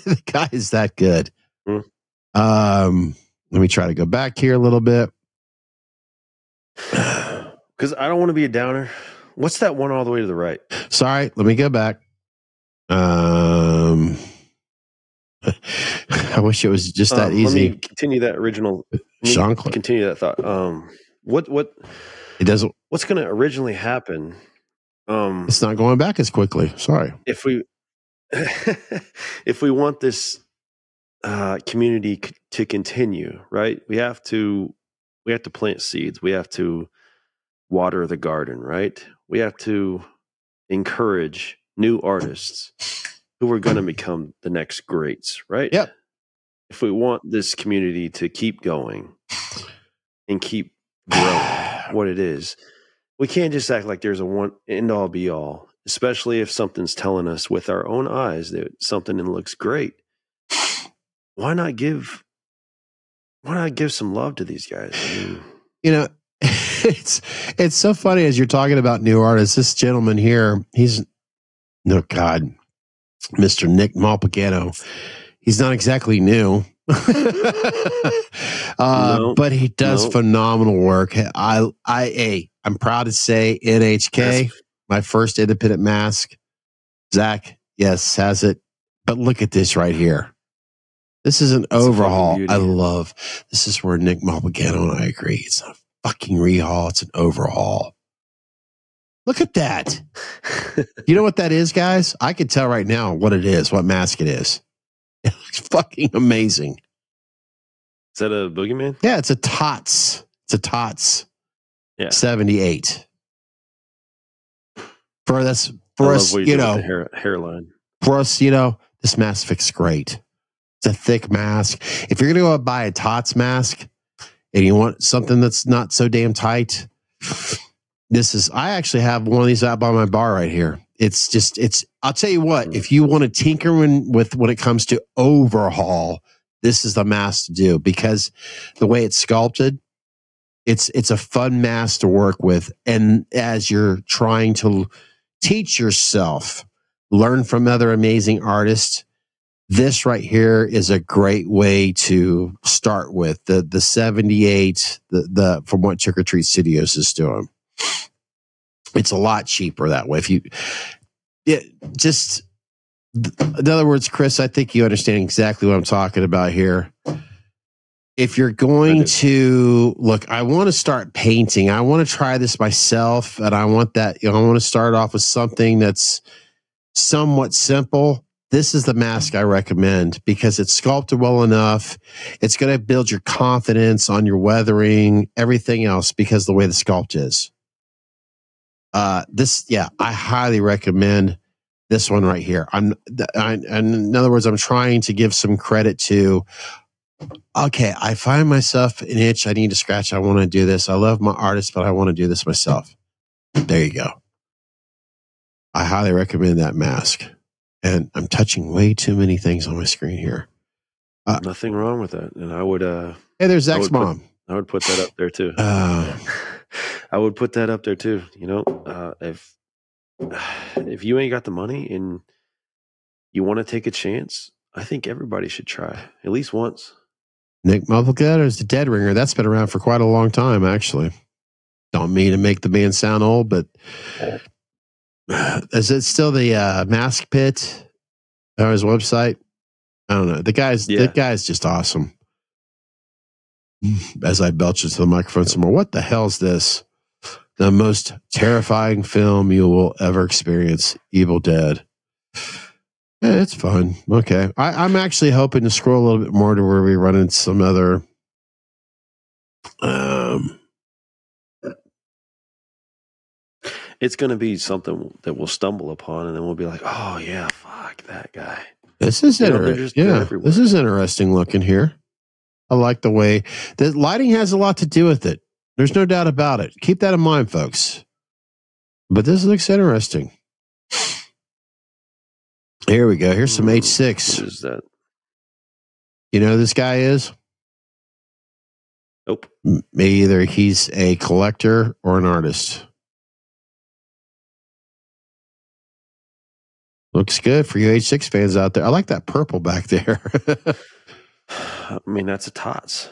Speaker 3: The guy is that good. Let me try to go back here a little bit.
Speaker 2: Because I don't want to be a downer. What's that one all the way to the right?
Speaker 3: Sorry, let me go back. I wish it was just that easy.
Speaker 2: Let me continue that original. Continue that thought. What
Speaker 3: it doesn't.
Speaker 2: What's going to originally happen?
Speaker 3: It's not going back as quickly. Sorry.
Speaker 2: If we want this community to continue, right? We have to plant seeds. We have to water the garden, right? We have to encourage new artists who are going to become the next greats, right?
Speaker 3: Yep.
Speaker 2: If we want this community to keep going and keep growing what it is, we can't just act like there's a one end all be all, especially if something's telling us with our own eyes that something looks great. Why not give some love to these guys? I mean,
Speaker 3: it's so funny as you're talking about new artists. This gentleman here, Mr. Nick Malpagano. He's not exactly new, but he does phenomenal work. I'm proud to say NHK, my first independent mask. Zach, yes, has it. But look at this right here. This is an overhaul. I love. This is where Nick Malpagano and I agree. It's not a fucking rehaul. It's an overhaul. Look at that. You know what that is, guys? I can tell right now what it is, what mask it is. It looks fucking amazing.
Speaker 2: Is that a boogeyman?
Speaker 3: Yeah, it's a Tots. It's a Tots.
Speaker 2: Yeah.
Speaker 3: 78. For us,
Speaker 2: the hairline.
Speaker 3: For us, this mask fits great. It's a thick mask. If you're going to go buy a Tots mask and you want something that's not so damn tight, I actually have one of these out by my bar right here. I'll tell you what, if you want to tinker when it comes to overhaul, this is the mask to do, because the way it's sculpted, it's a fun mask to work with. And as you're trying to teach yourself, learn from other amazing artists, this right here is a great way to start with. The 78, from what Trick or Treat Studios is doing. It's a lot cheaper that way. In other words, Chris, I think you understand exactly what I'm talking about here. If you're going to look, I want to start painting. I want to try this myself, and I want that. I want to start off with something that's somewhat simple. This is the mask I recommend because it's sculpted well enough. It's going to build your confidence on your weathering, everything else, because the way the sculpt is. I highly recommend this one right here. In other words, I'm trying to give some credit to, okay, I find myself an itch I need to scratch. I want to do this. I love my artist, but I want to do this myself. There you go. I highly recommend that mask. And I'm touching way too many things on my screen here.
Speaker 2: Nothing wrong with that. And I would,
Speaker 3: hey, there's Zach's mom.
Speaker 2: I would put that up there too. I would put that up there too. If you ain't got the money and you want to take a chance, I think everybody should try at least once.
Speaker 3: Nick Mufflecutter, the Dead Ringer. That's been around for quite a long time, actually. Don't mean to make the band sound old, but is it still the Mask Pit on his website? I don't know. The guy's just awesome. As I belch into the microphone some more, what the hell is this? The most terrifying film you will ever experience, Evil Dead. Yeah, it's fun. Okay. I'm actually hoping to scroll a little bit more to where we run into some other
Speaker 2: it's going to be something that we'll stumble upon, and then we'll be like, oh yeah, fuck that guy.
Speaker 3: This is interesting. Yeah, this is interesting looking here. I like the way the lighting has a lot to do with it. There's no doubt about it. Keep that in mind, folks. But this looks interesting. Here we go. Here's some H6.
Speaker 2: What is that?
Speaker 3: You know who this guy is?
Speaker 2: Nope.
Speaker 3: Either he's a collector or an artist. Looks good for you H6 fans out there. I like that purple back there.
Speaker 2: I mean, that's a tots.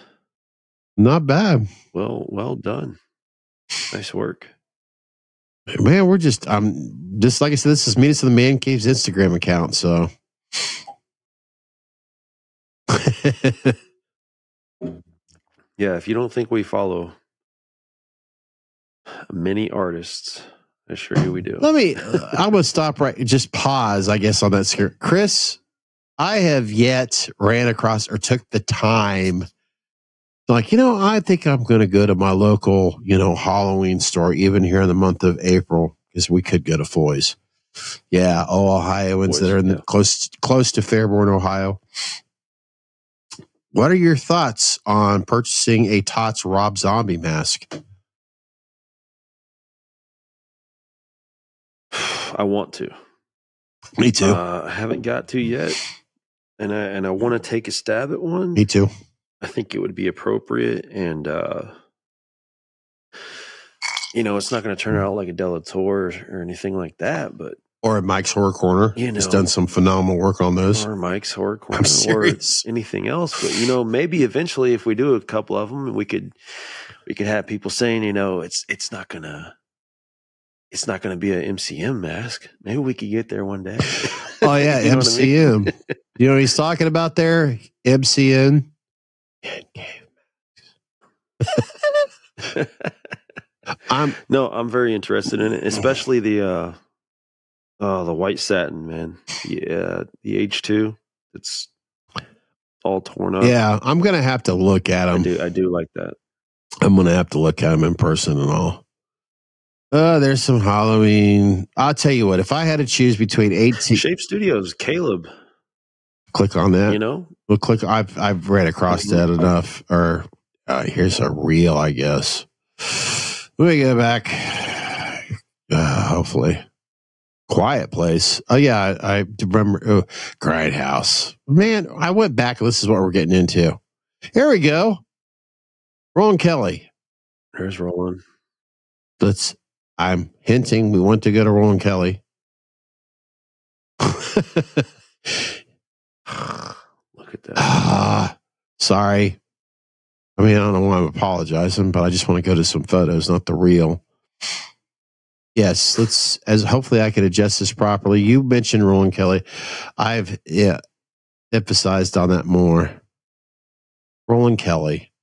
Speaker 3: Not bad.
Speaker 2: Well done. Nice work.
Speaker 3: Man, we're just like I said, this is Meet Us in the Man Cave's Instagram account, so
Speaker 2: yeah, if you don't think we follow many artists, I assure you we do.
Speaker 3: I will stop just pause, I guess, on that screen. Chris, I have yet ran across or took the time, like, I think I'm going to go to my local, Halloween store, even here in the month of April, because we could go to Foy's. Yeah, all Ohioans that are close to Fairborn, Ohio. What are your thoughts on purchasing a Tots Rob Zombie mask?
Speaker 2: I want to.
Speaker 3: Me too.
Speaker 2: I haven't got to yet, and I want to take a stab at one.
Speaker 3: Me too.
Speaker 2: I think it would be appropriate, and it's not going to turn out like a Delator or anything like that, but
Speaker 3: or at Mike's Horror Corner, he's done some phenomenal work on those.
Speaker 2: Or Mike's Horror Corner,
Speaker 3: I'm serious.
Speaker 2: Or anything else. But maybe eventually, if we do a couple of them, we could have people saying, it's not gonna be an MCM mask. Maybe we could get there one day.
Speaker 3: Oh yeah, MCM. What I mean? You know what he's talking about there? MCN.
Speaker 2: I'm very interested in it, especially the white satin, man. Yeah, the H2. It's all torn up.
Speaker 3: Yeah, I'm gonna have to look at them.
Speaker 2: I do like that.
Speaker 3: I'm gonna have to look at them in person and all. There's some Halloween. I'll tell you what. If I had to choose between 18
Speaker 2: Shape Studios, Caleb.
Speaker 3: Click on that. We'll click. I've read across that enough. Or here's a reel, I guess. Let me go back. Hopefully, Quiet Place. Oh yeah, I remember. Grindhouse. Man, I went back. This is what we're getting into. Here we go. Roland Kelly.
Speaker 2: There's Roland.
Speaker 3: I'm hinting we want to go to Roland Kelly.
Speaker 2: Look at that.
Speaker 3: Sorry. I mean, I don't know why I'm apologizing, but I just want to go to some photos, not the real. Yes, hopefully I can adjust this properly. You mentioned Roland Kelly. I've emphasized on that more. Roland Kelly.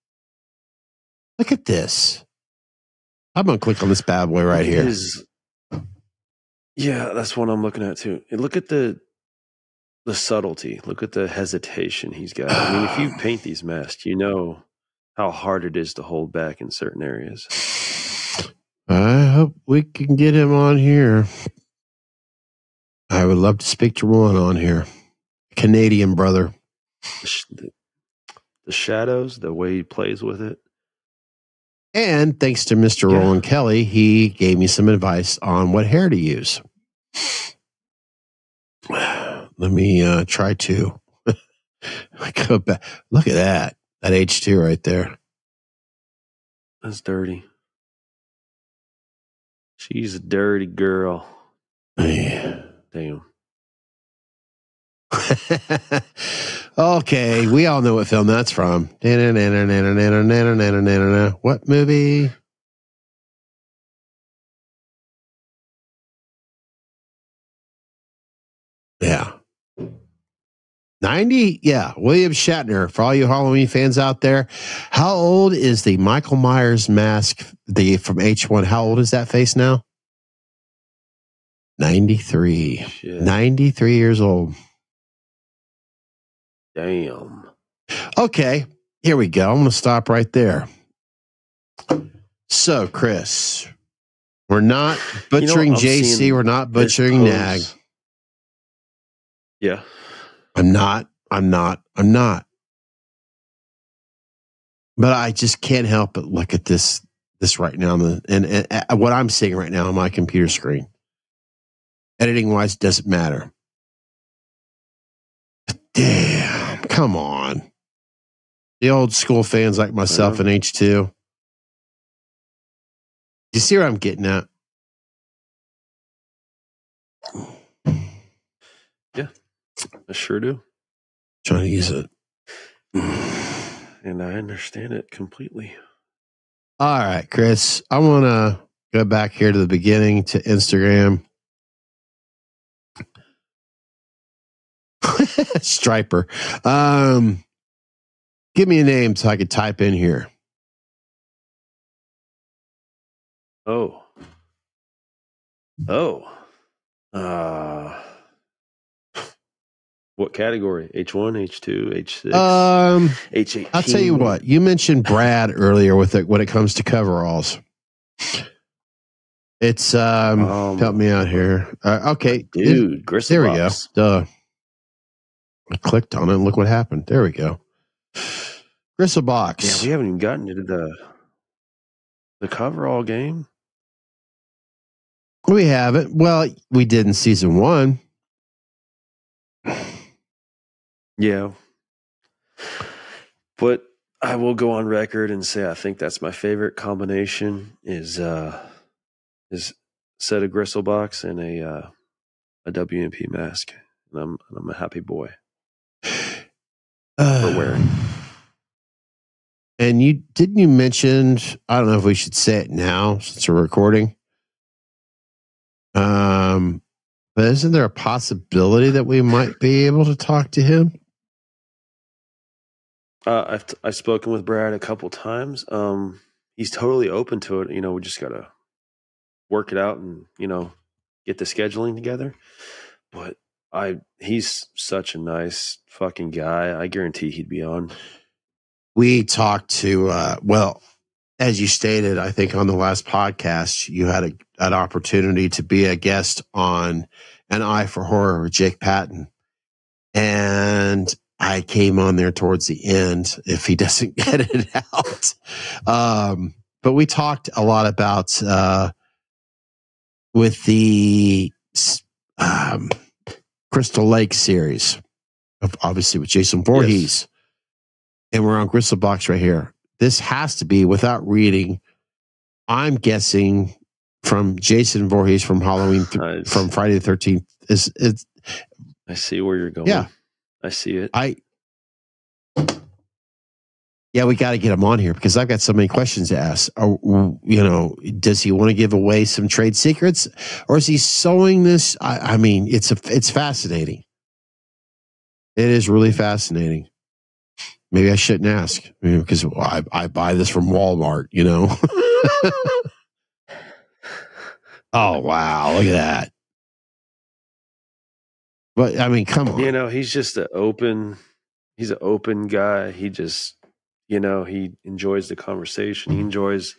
Speaker 3: Look at this. I'm going to click on this bad boy right here.
Speaker 2: Yeah, that's what I'm looking at too. And look at the subtlety. Look at the hesitation he's got. I mean, if you paint these masks, you know how hard it is to hold back in certain areas.
Speaker 3: I hope we can get him on here. I would love to speak to Roland on here. Canadian brother.
Speaker 2: The shadows, the way he plays with it.
Speaker 3: And thanks to Mr. Roland Kelly, he gave me some advice on what hair to use. Let me try to go back. Look at that. That H2 right there.
Speaker 2: That's dirty. She's a dirty girl.
Speaker 3: Yeah.
Speaker 2: Damn.
Speaker 3: Okay, we all know what film that's from. What movie? Yeah. 90? Yeah, William Shatner. For all you Halloween fans out there, how old is the Michael Myers mask from H1? How old is that face now? 93.
Speaker 2: Shit.
Speaker 3: 93 years old.
Speaker 2: Damn.
Speaker 3: Okay, here we go. I'm going to stop right there. So, Chris, we're not butchering JC. We're not butchering Nag.
Speaker 2: Yeah.
Speaker 3: I'm not. But I just can't help but look at this right now, and what I'm seeing right now on my computer screen. Editing wise, doesn't matter. Damn, come on. The old school fans like myself and H2. You see where I'm getting at?
Speaker 2: Yeah, I sure do.
Speaker 3: Trying to use it.
Speaker 2: And I understand it completely.
Speaker 3: All right, Chris, I want to go back here to the beginning to Instagram. Striper. Give me a name so I could type in here.
Speaker 2: Oh. What category? H1, H2, H6, H18.
Speaker 3: I'll tell you what. You mentioned Brad earlier with it when it comes to coveralls. It's help me out here. Okay,
Speaker 2: dude, Gristle
Speaker 3: there
Speaker 2: box.
Speaker 3: We go. Duh. I clicked on it and look what happened. There we go. Gristle box.
Speaker 2: Yeah, we haven't even gotten into the coverall game.
Speaker 3: We haven't. Well, we did in season 1.
Speaker 2: Yeah. But I will go on record and say I think that's my favorite combination is set of Gristle box and a WMP mask. And I'm a happy boy for wearing.
Speaker 3: And you mention, I don't know if we should say it now since we're recording. But isn't there a possibility that we might be able to talk to him?
Speaker 2: I've spoken with Brad a couple times. He's totally open to it. You know, we just gotta work it out and, you know, get the scheduling together. But he's such a nice fucking guy. I guarantee he'd be on.
Speaker 3: We talked to as you stated, I think on the last podcast, you had an opportunity to be a guest on An Eye for Horror with Jake Patton. And I came on there towards the end if he doesn't get it out. But we talked a lot about with the Crystal Lake series, obviously with Jason Voorhees. Yes. And we're on Gristle Box right here. This has to be, without reading, I'm guessing from Jason Voorhees from Halloween, from Friday the 13th.
Speaker 2: I see where you're going.
Speaker 3: Yeah.
Speaker 2: I see it.
Speaker 3: Yeah, we got to get him on here because I've got so many questions to ask. You know, does he want to give away some trade secrets, or is he sewing this? I mean, it's fascinating. It is really fascinating. Maybe I shouldn't ask because I buy this from Walmart, you know. Oh wow, look at that. But I mean, come on.
Speaker 2: You know, he's just he's an open guy. He just, you know, he enjoys the conversation. He enjoys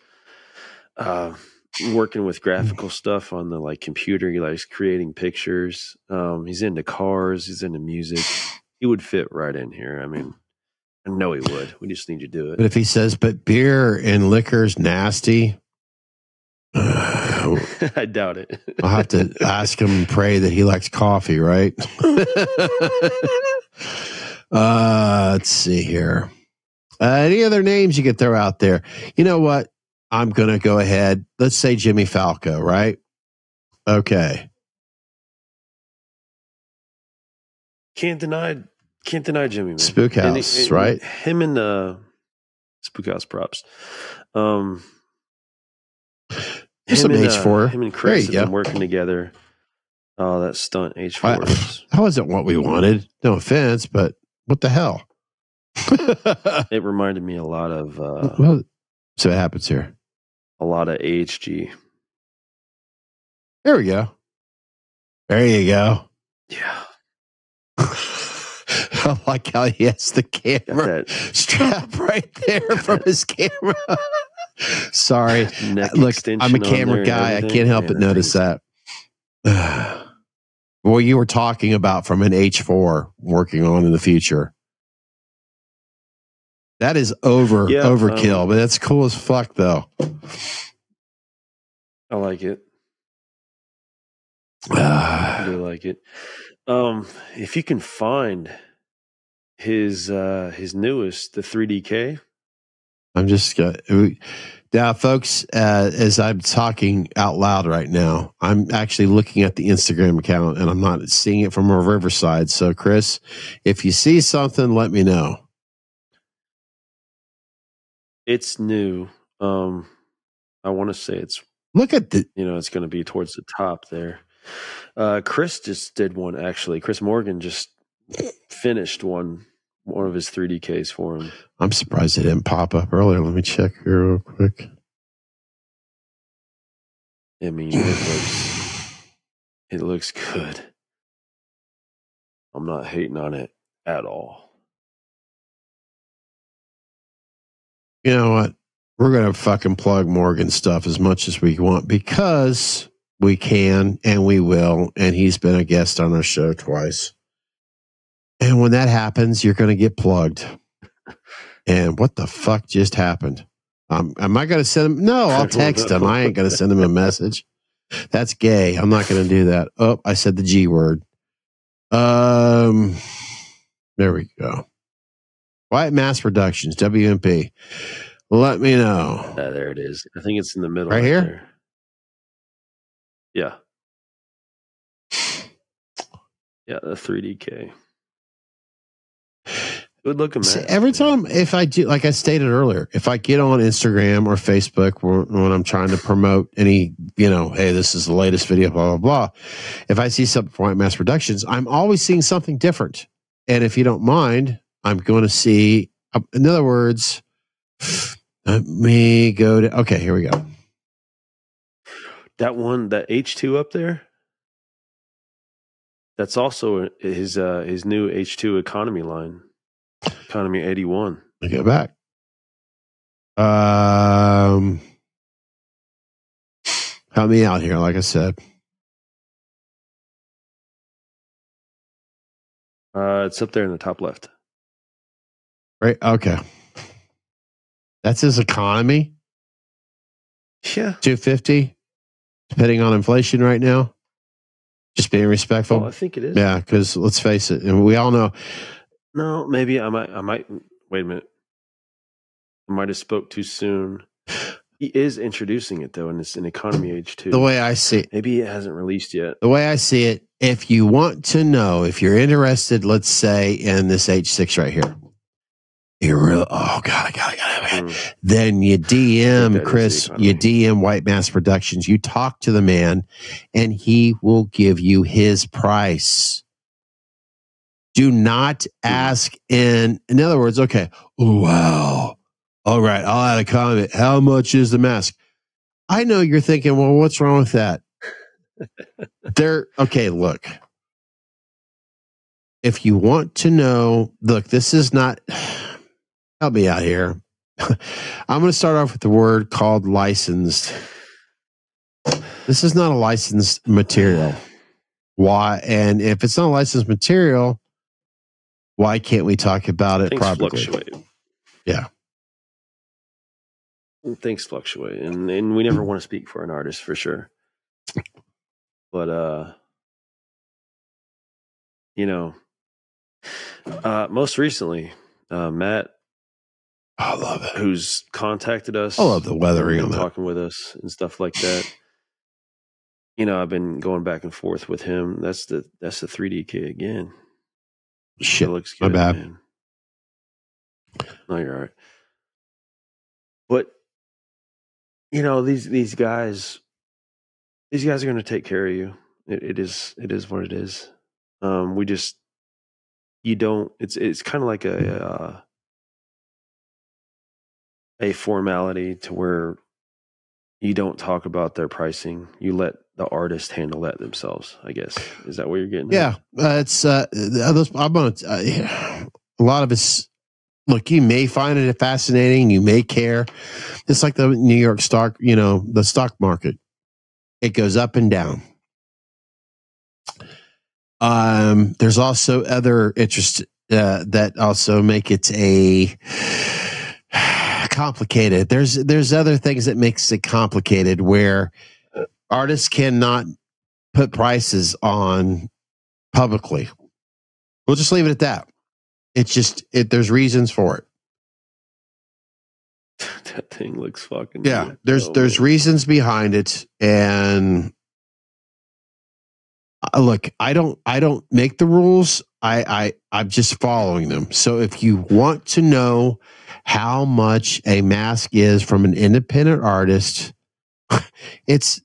Speaker 2: working with graphical stuff on the like computer. He likes creating pictures. He's into cars. He's into music. He would fit right in here. I mean, I know he would. We just need to do it.
Speaker 3: But if he says, but beer and liquor's nasty,
Speaker 2: I doubt it.
Speaker 3: I'll have to ask him and pray that he likes coffee, right? Let's see here. Any other names you could throw out there? You know what? I'm going to go ahead. Let's say Jimmy Falco, right? Okay.
Speaker 2: Can't deny Jimmy, man.
Speaker 3: Spook House, right?
Speaker 2: Him and Spook House props.
Speaker 3: There's some H4.
Speaker 2: Him and Chris have
Speaker 3: go.
Speaker 2: been working together. Oh, that stunt H4.
Speaker 3: That wasn't what we wanted. No offense, but what the hell?
Speaker 2: It reminded me a lot of.
Speaker 3: So it happens here.
Speaker 2: A lot of AHG.
Speaker 3: There we go. There you go.
Speaker 2: Yeah.
Speaker 3: I like how he has the camera strap right there from his camera. Sorry. Look, I'm a camera guy. I can't help but notice that. Well, you were talking about from an H4 working on in the future. That is overkill, but that's cool as fuck, though.
Speaker 2: I like it. I do like it. If you can find his newest, the 3DK.
Speaker 3: I'm just now, folks. As I'm talking out loud right now, I'm actually looking at the Instagram account, and I'm not seeing it from a Riverside. So, Chris, if you see something, let me know.
Speaker 2: It's new. I want to say it's.
Speaker 3: Look at the.
Speaker 2: It's going to be towards the top there. Chris just did one, actually. Chris Morgan just finished one of his 3DKs for him.
Speaker 3: I'm surprised it didn't pop up earlier. Let me check here real quick.
Speaker 2: I mean, it looks good. I'm not hating on it at all.
Speaker 3: You know what? We're going to fucking plug Morgan stuff as much as we want because we can and we will. And he's been a guest on our show twice. And when that happens, you're going to get plugged. And what the fuck just happened? Am I going to send him? No, I'll text him. I ain't going to send him a message. That's gay. I'm not going to do that. Oh, I said the G word. There we go. White Mass Productions, WMP. Let me know.
Speaker 2: There it is. I think it's in the middle.
Speaker 3: Right here?
Speaker 2: There. Yeah. Yeah, the 3DK. Good looking, man.
Speaker 3: Every time, if I do, like I stated earlier, if I get on Instagram or Facebook when I'm trying to promote any, hey, this is the latest video, blah, blah, blah. If I see something from White Mass Productions, I'm always seeing something different. And if you don't mind, I'm going to see, in other words, let me go to, okay, here we go.
Speaker 2: That one, that H2 up there, that's also his new H2 economy line. Economy 81.
Speaker 3: I go back. Help me out here, like I said.
Speaker 2: It's up there in the top left.
Speaker 3: Right. Okay. That's his economy.
Speaker 2: Yeah.
Speaker 3: 250, depending on inflation right now. Just being respectful.
Speaker 2: Oh, I think it is.
Speaker 3: Yeah, because let's face it, and we all know.
Speaker 2: No, maybe I might. Wait a minute. I might have spoke too soon. He is introducing it though, and it's an economy H2.
Speaker 3: The way I see it,
Speaker 2: maybe it hasn't released yet.
Speaker 3: The way I see it, if you want to know, if you're interested, let's say in this H6 right here, you're real. Oh God, I got it, man. Then you DM Chris, you DM White Mass Productions, you talk to the man, and he will give you his price. Do not ask in other words, okay, oh, wow. All right, I'll add a comment. How much is the mask? I know you're thinking, well, what's wrong with that? Okay, look. If you want to know, look, this is not, help me out here. I'm going to start off with the word called licensed. This is not a licensed material. Why? And if it's not a licensed material, why can't we talk about it
Speaker 2: Things
Speaker 3: properly?
Speaker 2: Fluctuate.
Speaker 3: Yeah.
Speaker 2: Things fluctuate, and we never want to speak for an artist for sure. But most recently, Matt,
Speaker 3: I love it.
Speaker 2: Who's contacted us?
Speaker 3: I love the weathering on that.
Speaker 2: Talking with us and stuff like that. I've been going back and forth with him. That's the 3DK again.
Speaker 3: Shit,
Speaker 2: It looks good,
Speaker 3: my bad.
Speaker 2: man. No, you're all right. But you know, these guys are going to take care of you. It is what it is. We just, you don't. It's kind of like a formality to where you don't talk about their pricing. You let the artist handle that themselves, I guess. Is that what you're getting at?
Speaker 3: Yeah, it's I'm gonna, a lot of it's. Look, you may find it fascinating. You may care. It's like the New York stock, the stock market. It goes up and down. There's also other interests that also make it a complicated. There's other things that makes it complicated where artists cannot put prices on publicly. We'll just leave it at that. It's just there's reasons for it.
Speaker 2: That thing looks fucking
Speaker 3: yeah.
Speaker 2: good.
Speaker 3: There's reasons behind it, and look, I don't make the rules. I'm just following them. So if you want to know how much a mask is from an independent artist, it's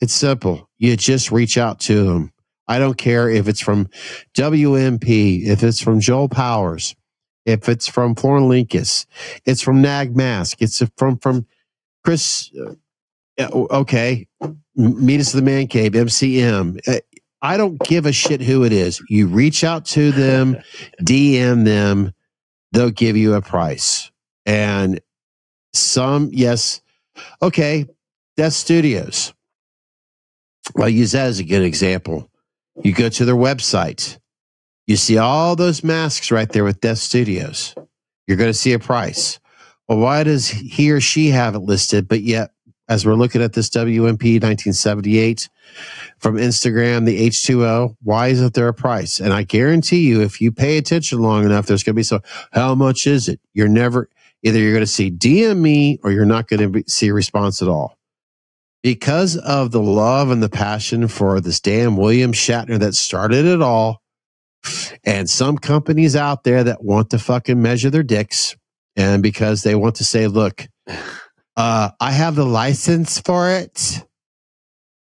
Speaker 3: simple. You just reach out to them. I don't care if it's from WMP, if it's from Joel Powers, if it's from Florin Linkus, it's from Nag Mask, it's from Chris. Okay, meet us at the Man Cave, MCM. I don't give a shit who it is. You reach out to them, DM them, they'll give you a price. And yes, okay, Death Studios. I'll use that as a good example. You go to their website. You see all those masks right there with Death Studios. You're going to see a price. Well, why does he or she have it listed? But yet, as we're looking at this WMP 1978 from Instagram, the H2O, why isn't there a price? And I guarantee you, if you pay attention long enough, there's going to be how much is it? Either you're going to see DM me or you're not going to see a response at all. Because of the love and the passion for this damn William Shatner that started it all, and some companies out there that want to fucking measure their dicks, and because they want to say, look, I have the license for it,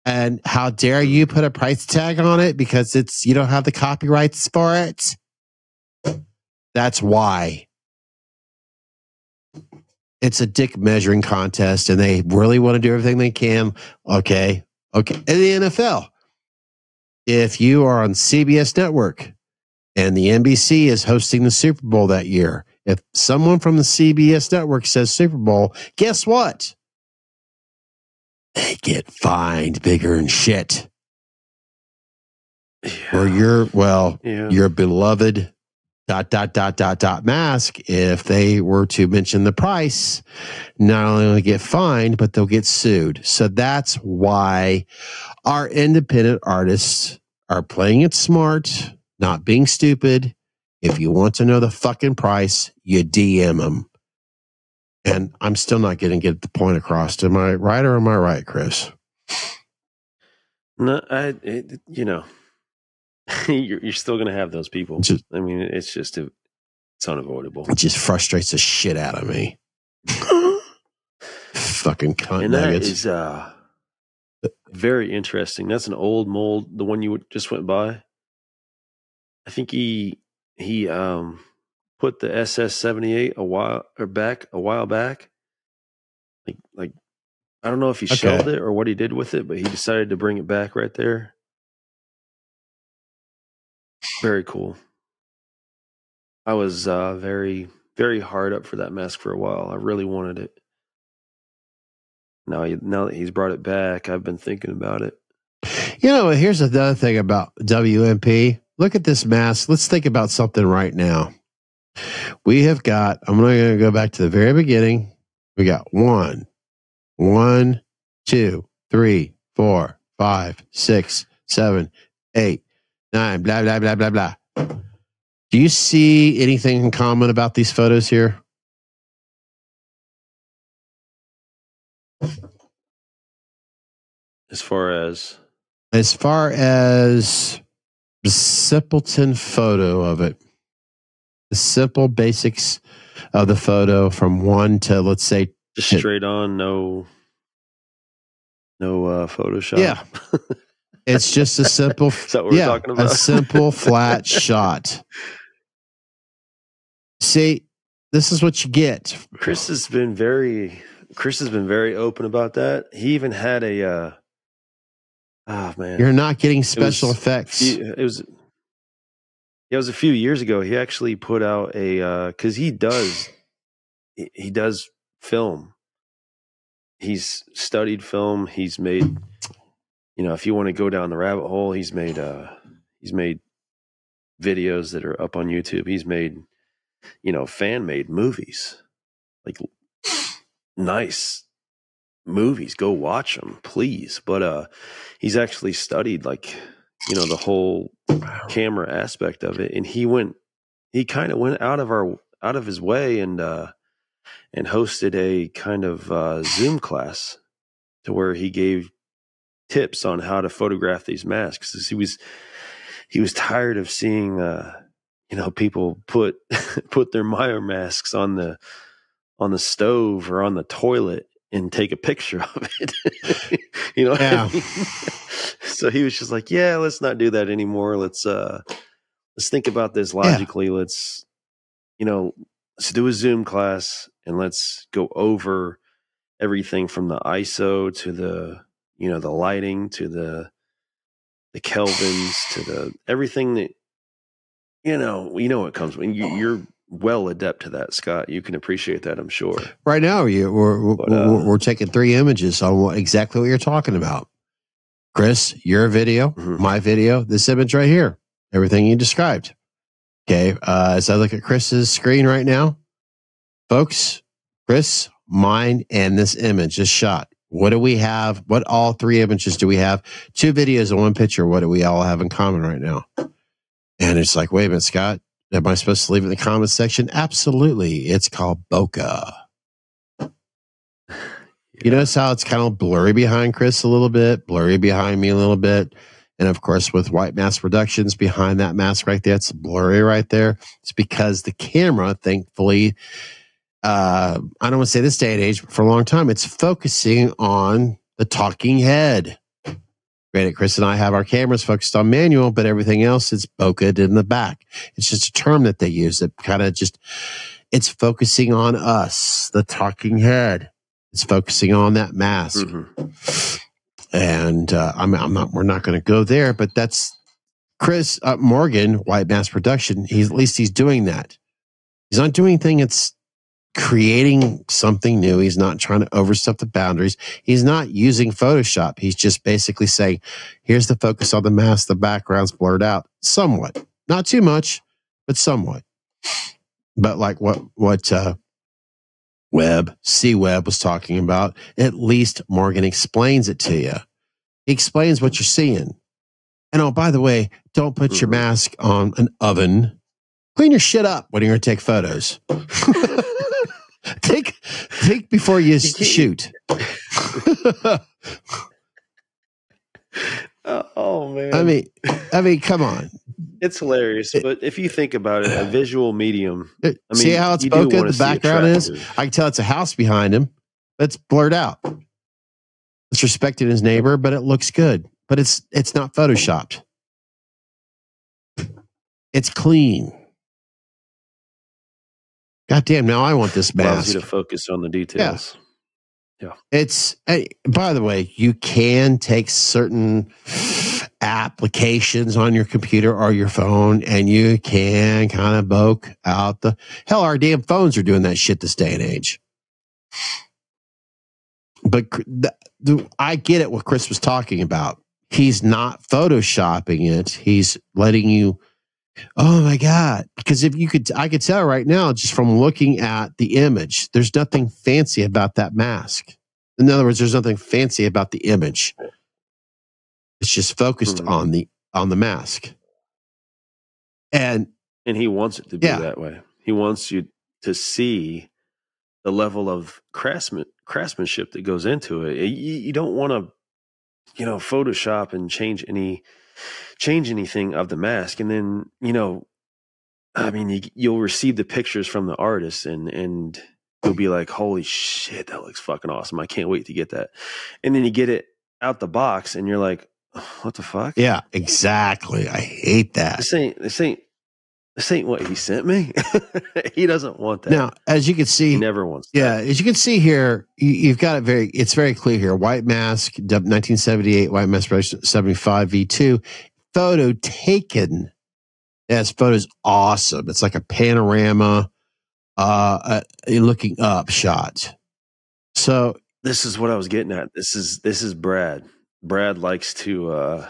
Speaker 3: and how dare you put a price tag on it because you don't have the copyrights for it? That's why. It's a dick measuring contest, and they really want to do everything they can. Okay. And the NFL, if you are on CBS Network and the NBC is hosting the Super Bowl that year, if someone from the CBS Network says Super Bowl, guess what? They get fined bigger than shit.
Speaker 2: Yeah.
Speaker 3: Or your beloved ... mask, if they were to mention the price, not only will they get fined, but they'll get sued. So that's why our independent artists are playing it smart, not being stupid. If you want to know the fucking price, you DM them. And I'm still not going to get the point across. Am I right or am I right, Chris?
Speaker 2: No, you're still going to have those people. It's unavoidable.
Speaker 3: It just frustrates the shit out of me. Fucking cunt
Speaker 2: and
Speaker 3: nuggets.
Speaker 2: That is very interesting. That's an old mold, the one you just went by. I think he put the SS-78 a while back. Like I don't know if he shelved it or what he did with it, but he decided to bring it back right there. Very cool. I was very, very hard up for that mask for a while. I really wanted it. Now that he's brought it back, I've been thinking about it.
Speaker 3: Here's another thing about WMP. Look at this mask. Let's think about something right now. We have got, I'm going to go back to the very beginning. We got 1, 2, 3, 4, 5, 6, 7, 8, 9, blah, blah, blah, blah, blah. Do you see anything in common about these photos here?
Speaker 2: As far as
Speaker 3: the simpleton photo of it. the simple basics of the photo from 1 to, let's say,
Speaker 2: just straight on, no Photoshop.
Speaker 3: Yeah. It's just a simple,
Speaker 2: Is that what we're talking about?
Speaker 3: A simple flat shot. See, this is what you get.
Speaker 2: Chris has been very open about that. He even had a, oh man,
Speaker 3: you're not getting special effects.
Speaker 2: It was a few years ago. He actually put out cause he does film. He's studied film. He's made, if you want to go down the rabbit hole, he's made videos that are up on YouTube. He's made, fan made movies, like nice movies. Go watch them, please. But he's actually studied the whole camera aspect of it, and he kind of went out of his way and hosted a kind of Zoom class to where he gave tips on how to photograph these masks. He was tired of seeing people put their Meyer masks on the stove or on the toilet and take a picture of it.
Speaker 3: Yeah.
Speaker 2: So he was just like, yeah, let's not do that anymore. Let's think about this logically. Yeah. Let's do a Zoom class and let's go over everything from the ISO to the lighting to the kelvins to the everything that what comes when you're well adept to that, Scott. You can appreciate that, I'm sure.
Speaker 3: Right now, we're taking 3 images on exactly what you're talking about. Chris, your video, my video, this image right here, everything you described. Okay, as I look at Chris's screen right now, folks, Chris, mine, and this image, this shot. What do we have? What all 3 images do we have? 2 videos and 1 picture. What do we all have in common right now? And it's like, wait a minute, Scott, am I supposed to leave it in the comments section? Absolutely. It's called bokeh. Yeah. You notice how it's kind of blurry behind Chris a little bit, blurry behind me a little bit. And of course, with White Mask Productions behind that mask right there, it's blurry right there. It's because the camera, thankfully, I don't want to say this day and age, but for a long time, it's focusing on the talking head. Granted, Chris and I have our cameras focused on manual, but everything else is bokeh in the back. It's just a term that they use that kind of it's focusing on us, the talking head. It's focusing on that mask. Mm-hmm. And we're not going to go there, but that's Chris Morgan, White Mask Production. At least he's doing that. He's not doing anything that's creating something new. He's not trying to overstep the boundaries. He's not using Photoshop. He's just basically saying, here's the focus on the mask. The background's blurred out somewhat. Not too much, but somewhat. But like what C-Webb was talking about, at least Morgan explains it to you. He explains what you're seeing. And oh, by the way, don't put your mask on an oven. Clean your shit up when you're going to take photos. Think before you shoot.
Speaker 2: Oh man!
Speaker 3: I mean, come on.
Speaker 2: It's hilarious, but if you think about it, a visual medium.
Speaker 3: See how it's bokeh? The background is. I can tell it's a house behind him, but it's blurred out. It's respecting his neighbor, but it looks good. But it's not photoshopped. It's clean. God damn, now I want this mask.
Speaker 2: Allows you to focus on the details. Yeah.
Speaker 3: It's, by the way, you can take certain applications on your computer or your phone and you can kind of bokeh out hell, our damn phones are doing that shit this day and age. But I get it what Chris was talking about. He's not photoshopping it. He's letting you, oh my God. Because I could tell right now, just from looking at the image, there's nothing fancy about that mask. In other words, there's nothing fancy about the image. It's just focused on the mask. And
Speaker 2: he wants it to be that way. He wants you to see the level of craftsmanship that goes into it. You don't want to, Photoshop and change anything of the mask. And then, I mean, you'll receive the pictures from the artist and you'll be like, holy shit, that looks fucking awesome. I can't wait to get that. And then you get it out the box and you're like, what the fuck?
Speaker 3: Yeah, exactly. I hate that.
Speaker 2: This ain't what he sent me. He doesn't want that.
Speaker 3: Now, as you can see,
Speaker 2: he never wants that.
Speaker 3: Yeah, as you can see here, you've got it's very clear here. White Mask, 1978, White Mask 75 V2, photo taken. Yeah, this photo's awesome. It's like a panorama, looking up shot. So
Speaker 2: this is what I was getting at. This is Brad. Brad likes to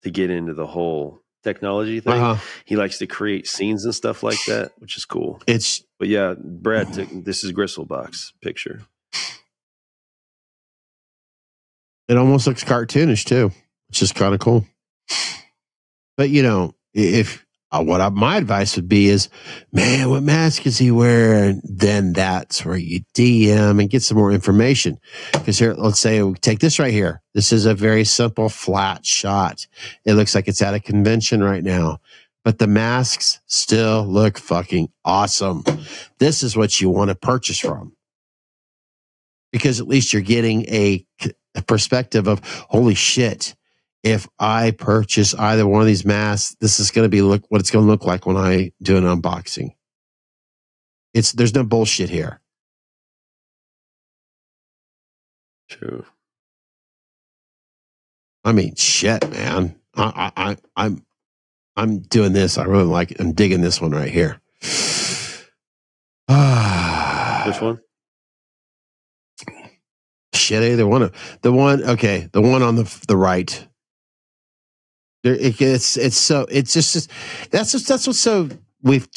Speaker 2: get into the whole technology thing. He likes to create scenes and stuff like that, which is cool. But yeah, Brad this is Gristlebox picture.
Speaker 3: It almost looks cartoonish too, which is kind of cool. But if my advice would be is, man, what mask is he wearing? Then that's where you DM and get some more information. Because here, let's say we take this right here. This is a very simple flat shot. It looks like it's at a convention right now, but the masks still look fucking awesome. This is what you want to purchase from, because at least you're getting a perspective of, holy shit, if I purchase either one of these masks, this is going to be what it's going to look like when I do an unboxing. There's no bullshit here.
Speaker 2: True.
Speaker 3: I mean, shit, man. I'm doing this. I really like it. I'm digging this one right here.
Speaker 2: Which one?
Speaker 3: Shit, either one. The one on the right. That's what's so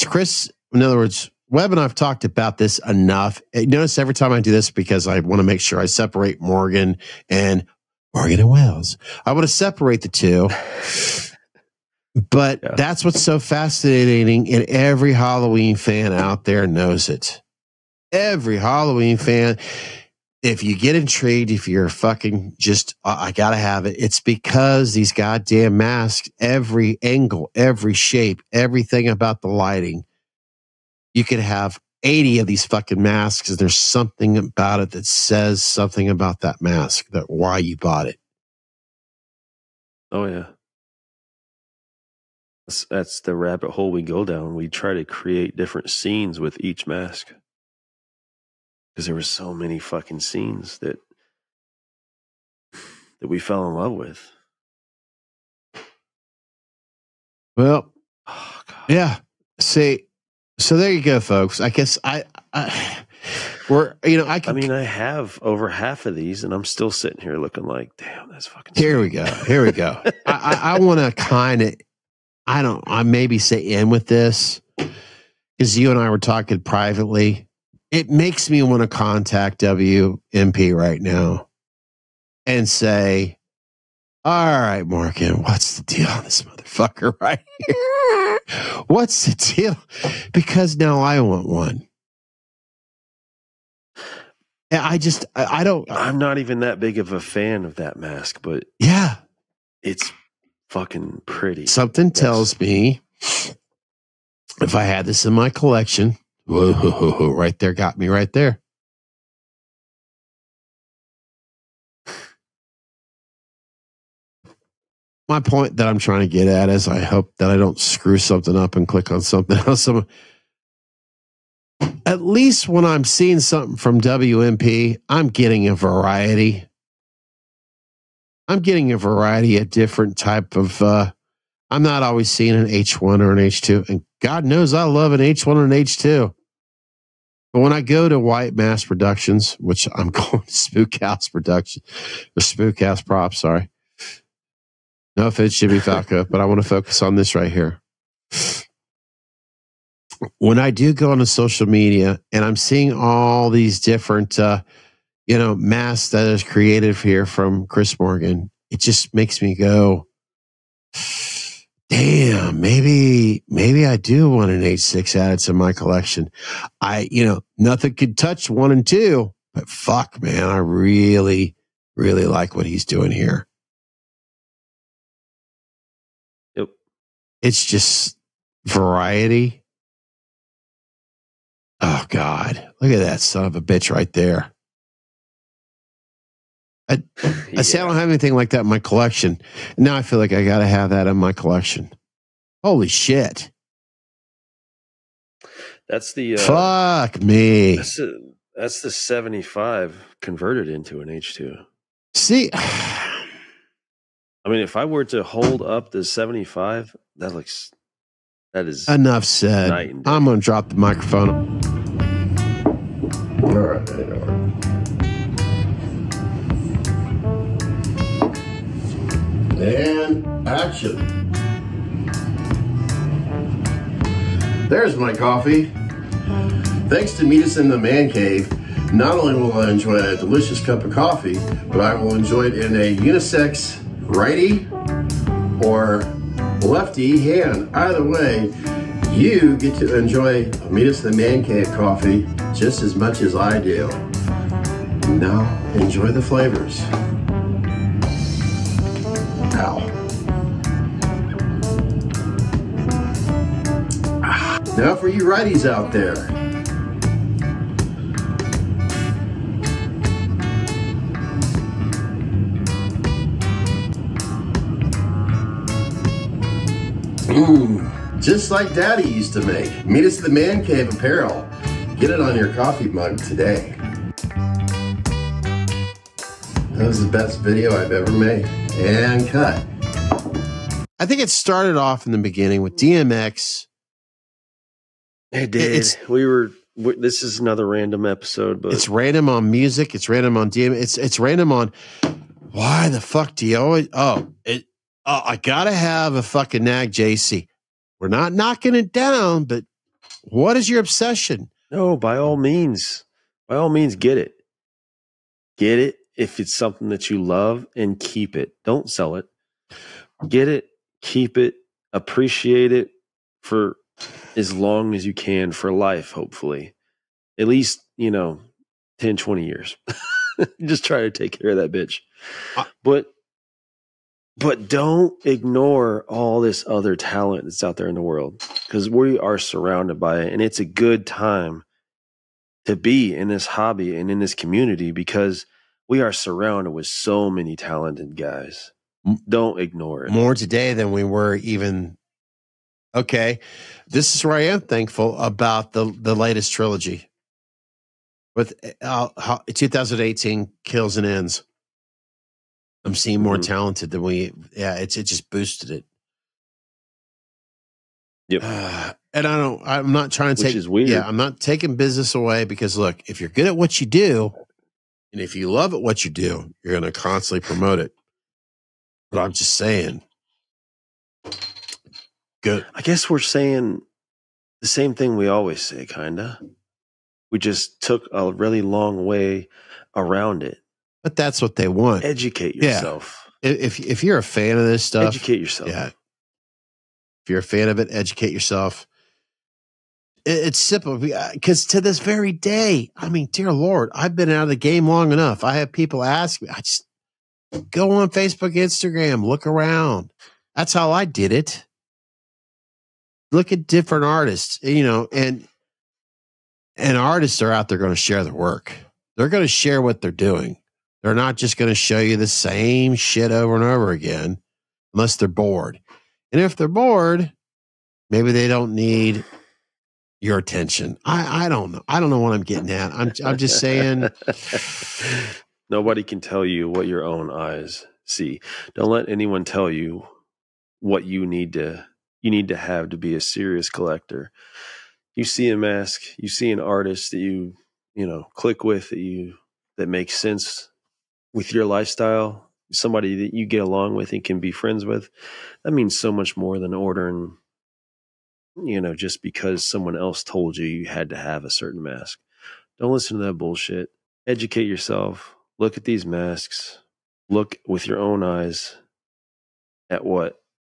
Speaker 3: Chris. In other words, Webb and I've talked about this enough. Notice every time I do this, because I want to make sure I separate Morgan and Wells. I want to separate the two. But that's what's so fascinating, and every Halloween fan out there knows it. Every Halloween fan. If you get intrigued, if you're fucking just, I gotta have it, it's because these goddamn masks, every angle, every shape, everything about the lighting, you could have 80 of these fucking masks, and there's something about it that says something about that mask, that why you bought it.
Speaker 2: Oh, yeah. That's the rabbit hole we go down. We try to create different scenes with each mask. Because there were so many fucking scenes that we fell in love with.
Speaker 3: Well, yeah. See, so there you go, folks. I guess I
Speaker 2: have over half of these, and I'm still sitting here looking like, damn, that's fucking.
Speaker 3: Here we go. I want to kind of, I maybe say in with this, because you and I were talking privately. It makes me want to contact WMP right now and say, all right, Morgan, what's the deal on this motherfucker right here? What's the deal? Because now I want one. I don't.
Speaker 2: I'm not even that big of a fan of that mask, but
Speaker 3: yeah,
Speaker 2: it's fucking pretty.
Speaker 3: Something tells me if I had this in my collection, whoa, right there, got me right there. My point that I'm trying to get at is I hope that I don't screw something up and click on something else. At least when I'm seeing something from WMP, I'm getting a variety. I'm getting a variety of different type of, I'm not always seeing an H1 or an H2. And God knows I love an H1 and an H2. But when I go to White Mass Productions, which I'm going to Spook House Productions, or Spook House Props, sorry. No offense, Jimmy Falco, but I want to focus on this right here. When I do go on to social media and I'm seeing all these different, masks that is created here from Chris Morgan, it just makes me go, damn, maybe I do want an H6 added to my collection. Nothing could touch 1 and 2, but fuck, man, I really, really like what he's doing here.
Speaker 2: Yep.
Speaker 3: It's just variety. Oh, God. Look at that son of a bitch right there. I say I don't have anything like that in my collection. Now I feel like I got to have that in my collection. Holy shit.
Speaker 2: That's the...
Speaker 3: Fuck me.
Speaker 2: That's the 75 converted into an H2.
Speaker 3: See...
Speaker 2: I mean, if I were to hold up the 75, that is
Speaker 3: enough said. I'm going to drop the microphone.
Speaker 1: All right, and action. There's my coffee. Thanks to meet us in the man cave, not only will I enjoy a delicious cup of coffee, but I will enjoy it in a unisex righty or lefty hand. Either way, you get to enjoy Meet Us in the Man Cave coffee just as much as I do. Now, enjoy the flavors. Ow. Now for you righties out there. Just like Daddy used to make. Meet Us at the Man Cave apparel. Get it on your coffee mug today. That was the best video I've ever made. And cut.
Speaker 3: I think it started off in the beginning with DMX.
Speaker 2: It did. This is another random episode, but
Speaker 3: it's random on music. It's random on DMX. It's random on why the fuck do you always? I gotta have a fucking Nag JC. We're not knocking it down, but what is your obsession?
Speaker 2: No, by all means, get it. Get it if it's something that you love, and keep it. Don't sell it. Get it, keep it, appreciate it for as long as you can, for life, hopefully. At least, 10, 20 years. Just try to take care of that bitch. But don't ignore all this other talent that's out there in the world, because we are surrounded by it, and it's a good time to be in this hobby and in this community because we are surrounded with so many talented guys. Don't ignore it.
Speaker 3: More today than we were even. Okay, this is where I am thankful about the latest trilogy with 2018 Kills and Ends. I'm seeing more talented than it just boosted it.
Speaker 2: Yep.
Speaker 3: And I'm not trying to take,
Speaker 2: which is weird.
Speaker 3: Yeah, I'm not taking business away because look, if you're good at what you do and if you love at what you do, you're going to constantly promote it. But I'm just saying, good.
Speaker 2: I guess we're saying the same thing we always say, kinda. We just took a really long way around it.
Speaker 3: But that's what they want.
Speaker 2: Educate yourself.
Speaker 3: Yeah. If you're a fan of this stuff,
Speaker 2: educate yourself.
Speaker 3: Yeah. If you're a fan of it, educate yourself. It's simple because to this very day, I mean, dear Lord, I've been out of the game long enough. I have people ask me, I just go on Facebook, Instagram, look around. That's how I did it. Look at different artists, and artists are out there going to share their work. They're going to share what they're doing. They're not just going to show you the same shit over and over again unless they're bored. And if they're bored, maybe they don't need your attention. I don't know. I don't know what I'm getting at. I'm just saying.
Speaker 2: Nobody can tell you what your own eyes see. Don't let anyone tell you what you need to have to be a serious collector. You see a mask, you see an artist that you click with, that makes sense with your lifestyle, somebody that you get along with and can be friends with. That means so much more than ordering, just because someone else told you had to have a certain mask. Don't listen to that bullshit. Educate yourself. Look at these masks. Look with your own eyes at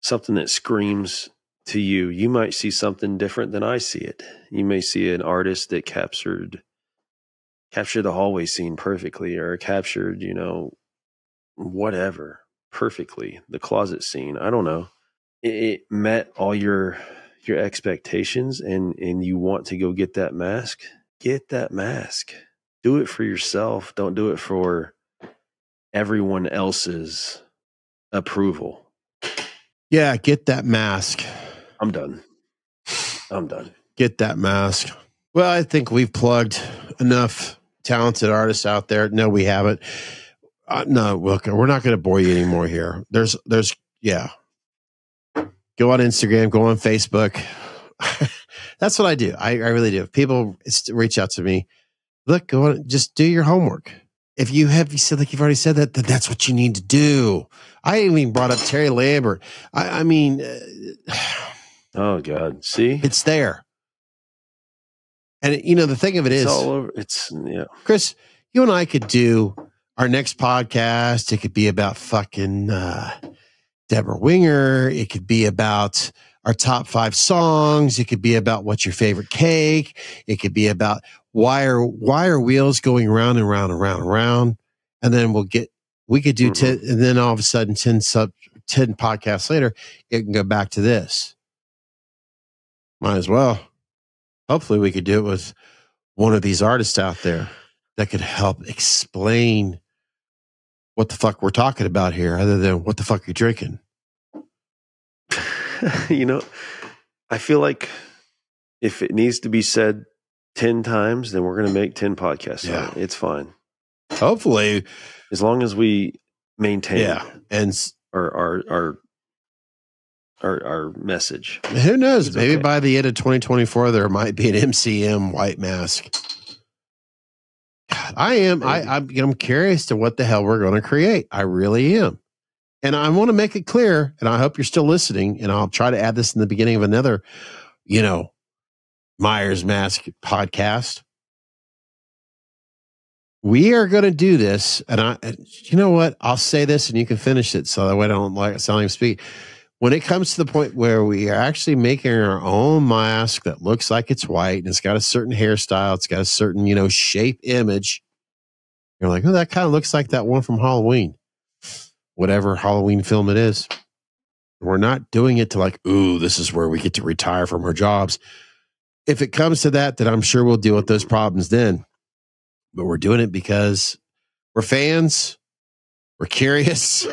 Speaker 2: something that screams to you. You might see something different than I see it. You may see an artist that captured the hallway scene perfectly, or captured, whatever perfectly, the closet scene. I don't know. It met all your your expectations and you want to go get that mask, get that mask. Do it for yourself. Don't do it for everyone else's approval.
Speaker 3: Yeah, get that mask.
Speaker 2: I'm done.
Speaker 3: Get that mask. Well, I think we've plugged enough talented artists out there. No, we haven't. No, look, we're not going to bore you anymore here. There's, yeah. Go on Instagram, go on Facebook. That's what I do. I really do. If people reach out to me, look, go on, just do your homework. If you said, like you've already said that, then that's what you need to do. I even brought up Terry Lambert. I mean,
Speaker 2: oh God, see,
Speaker 3: it's there. And the thing of it is,
Speaker 2: it's all over. It's, yeah.
Speaker 3: Chris, you and I could do our next podcast. It could be about fucking Deborah Winger. It could be about our top 5 songs. It could be about what's your favorite cake. It could be about why are wheels going round and round and round and round. And then we could do 10, and then all of a sudden 10 podcasts later, it can go back to this. Might as well. Hopefully we could do it with one of these artists out there that could help explain what the fuck we're talking about here, other than what the fuck you're drinking.
Speaker 2: I feel like if it needs to be said 10 times, then we're going to make 10 podcasts. Yeah. It's fine.
Speaker 3: Hopefully.
Speaker 2: As long as we maintain
Speaker 3: and
Speaker 2: our message.
Speaker 3: Who knows? Maybe by the end of 2024, there might be an MCM white mask. God, I'm curious to what the hell we're going to create. I really am. And I want to make it clear, and I hope you're still listening, and I'll try to add this in the beginning of another, Myers Mask podcast. We are going to do this, and you know what? I'll say this, and you can finish it, so that way I don't sound like speak. When it comes to the point where we are actually making our own mask that looks like it's white and it's got a certain hairstyle, it's got a certain, shape image, you're like, oh, that kind of looks like that one from Halloween, whatever Halloween film it is. We're not doing it to like, ooh, this is where we get to retire from our jobs. If it comes to that, then I'm sure we'll deal with those problems then. But we're doing it because we're fans, we're curious.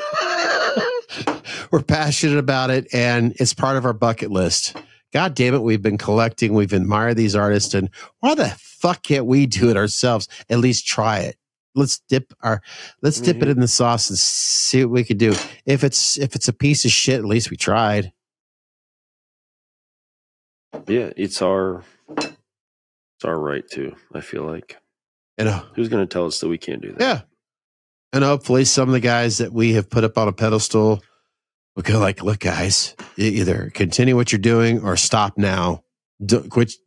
Speaker 3: We're passionate about it, and it's part of our bucket list. God damn it, we've been collecting, we've admired these artists, and why the fuck can't we do it ourselves? At least try it. Let's dip it in the sauce and see what we can do. If it's a piece of shit, at least we tried.
Speaker 2: Yeah, it's our right to, I feel like.
Speaker 3: And
Speaker 2: who's going to tell us that we can't do that?
Speaker 3: Yeah. And hopefully some of the guys that we have put up on a pedestal will go like, look, guys, either continue what you're doing or stop now. Don't quit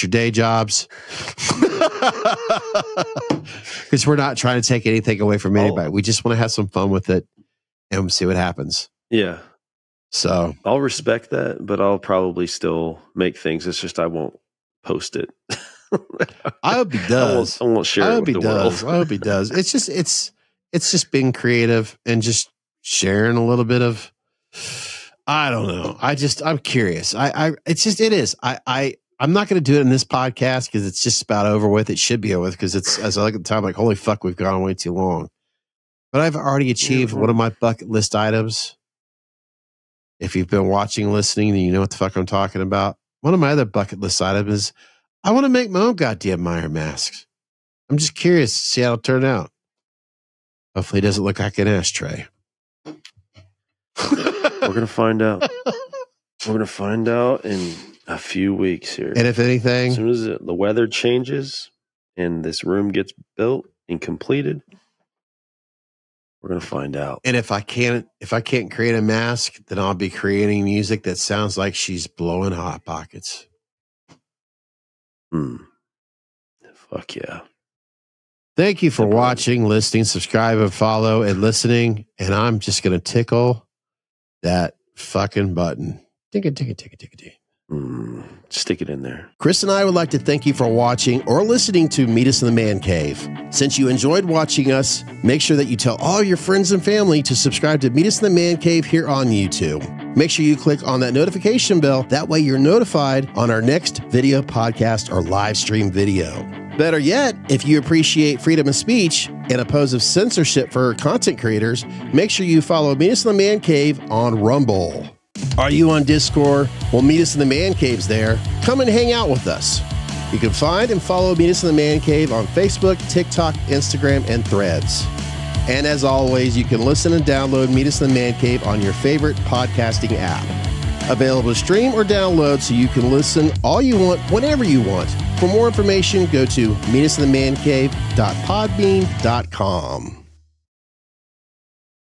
Speaker 3: your day jobs. Because we're not trying to take anything away from anybody. We just want to have some fun with it and see what happens.
Speaker 2: Yeah.
Speaker 3: So
Speaker 2: I'll respect that, but I'll probably still make things. It's just I won't post it.
Speaker 3: I hope he does.
Speaker 2: I won't share it with the world.
Speaker 3: I hope he does. It's just being creative and just sharing a little bit of, I don't know. I'm curious. It is. I'm not going to do it in this podcast because it's just about over with. It should be over with because it's, as I look at the time, like, holy fuck, we've gone way too long. But I've already achieved one of my bucket list items. If you've been watching, listening, then you know what the fuck I'm talking about. One of my other bucket list items is I want to make my own goddamn Meyer masks. I'm just curious to see how it'll turn out. Hopefully it doesn't look like an ashtray.
Speaker 2: We're going to find out. We're going to find out in a few weeks here.
Speaker 3: And if anything,
Speaker 2: as soon as the weather changes and this room gets built and completed, we're going to find out.
Speaker 3: And if I can't create a mask, then I'll be creating music that sounds like she's blowing hot pockets.
Speaker 2: Fuck yeah.
Speaker 3: Thank you for watching, listening, subscribe, and follow, and listening. And I'm just going to tickle that fucking button. Tick it.
Speaker 2: Stick it in there.
Speaker 3: Chris and I would like to thank you for watching or listening to Meet Us in the Man Cave. Since you enjoyed watching us, make sure that you tell all your friends and family to subscribe to Meet Us in the Man Cave here on YouTube. Make sure you click on that notification bell. That way you're notified on our next video podcast or live stream video. Better yet, if you appreciate freedom of speech and oppose of censorship for content creators, make sure you follow Meet Us in the Man Cave on Rumble. Are you on Discord? Well, Meet Us in the Man Cave's there. Come and hang out with us. You can find and follow Meet Us in the Man Cave on Facebook, TikTok, Instagram, and Threads. And as always, you can listen and download Meet Us in the Man Cave on your favorite podcasting app. Available to stream or download so you can listen all you want, whenever you want. For more information, go to meetusinthemancave.podbean.com.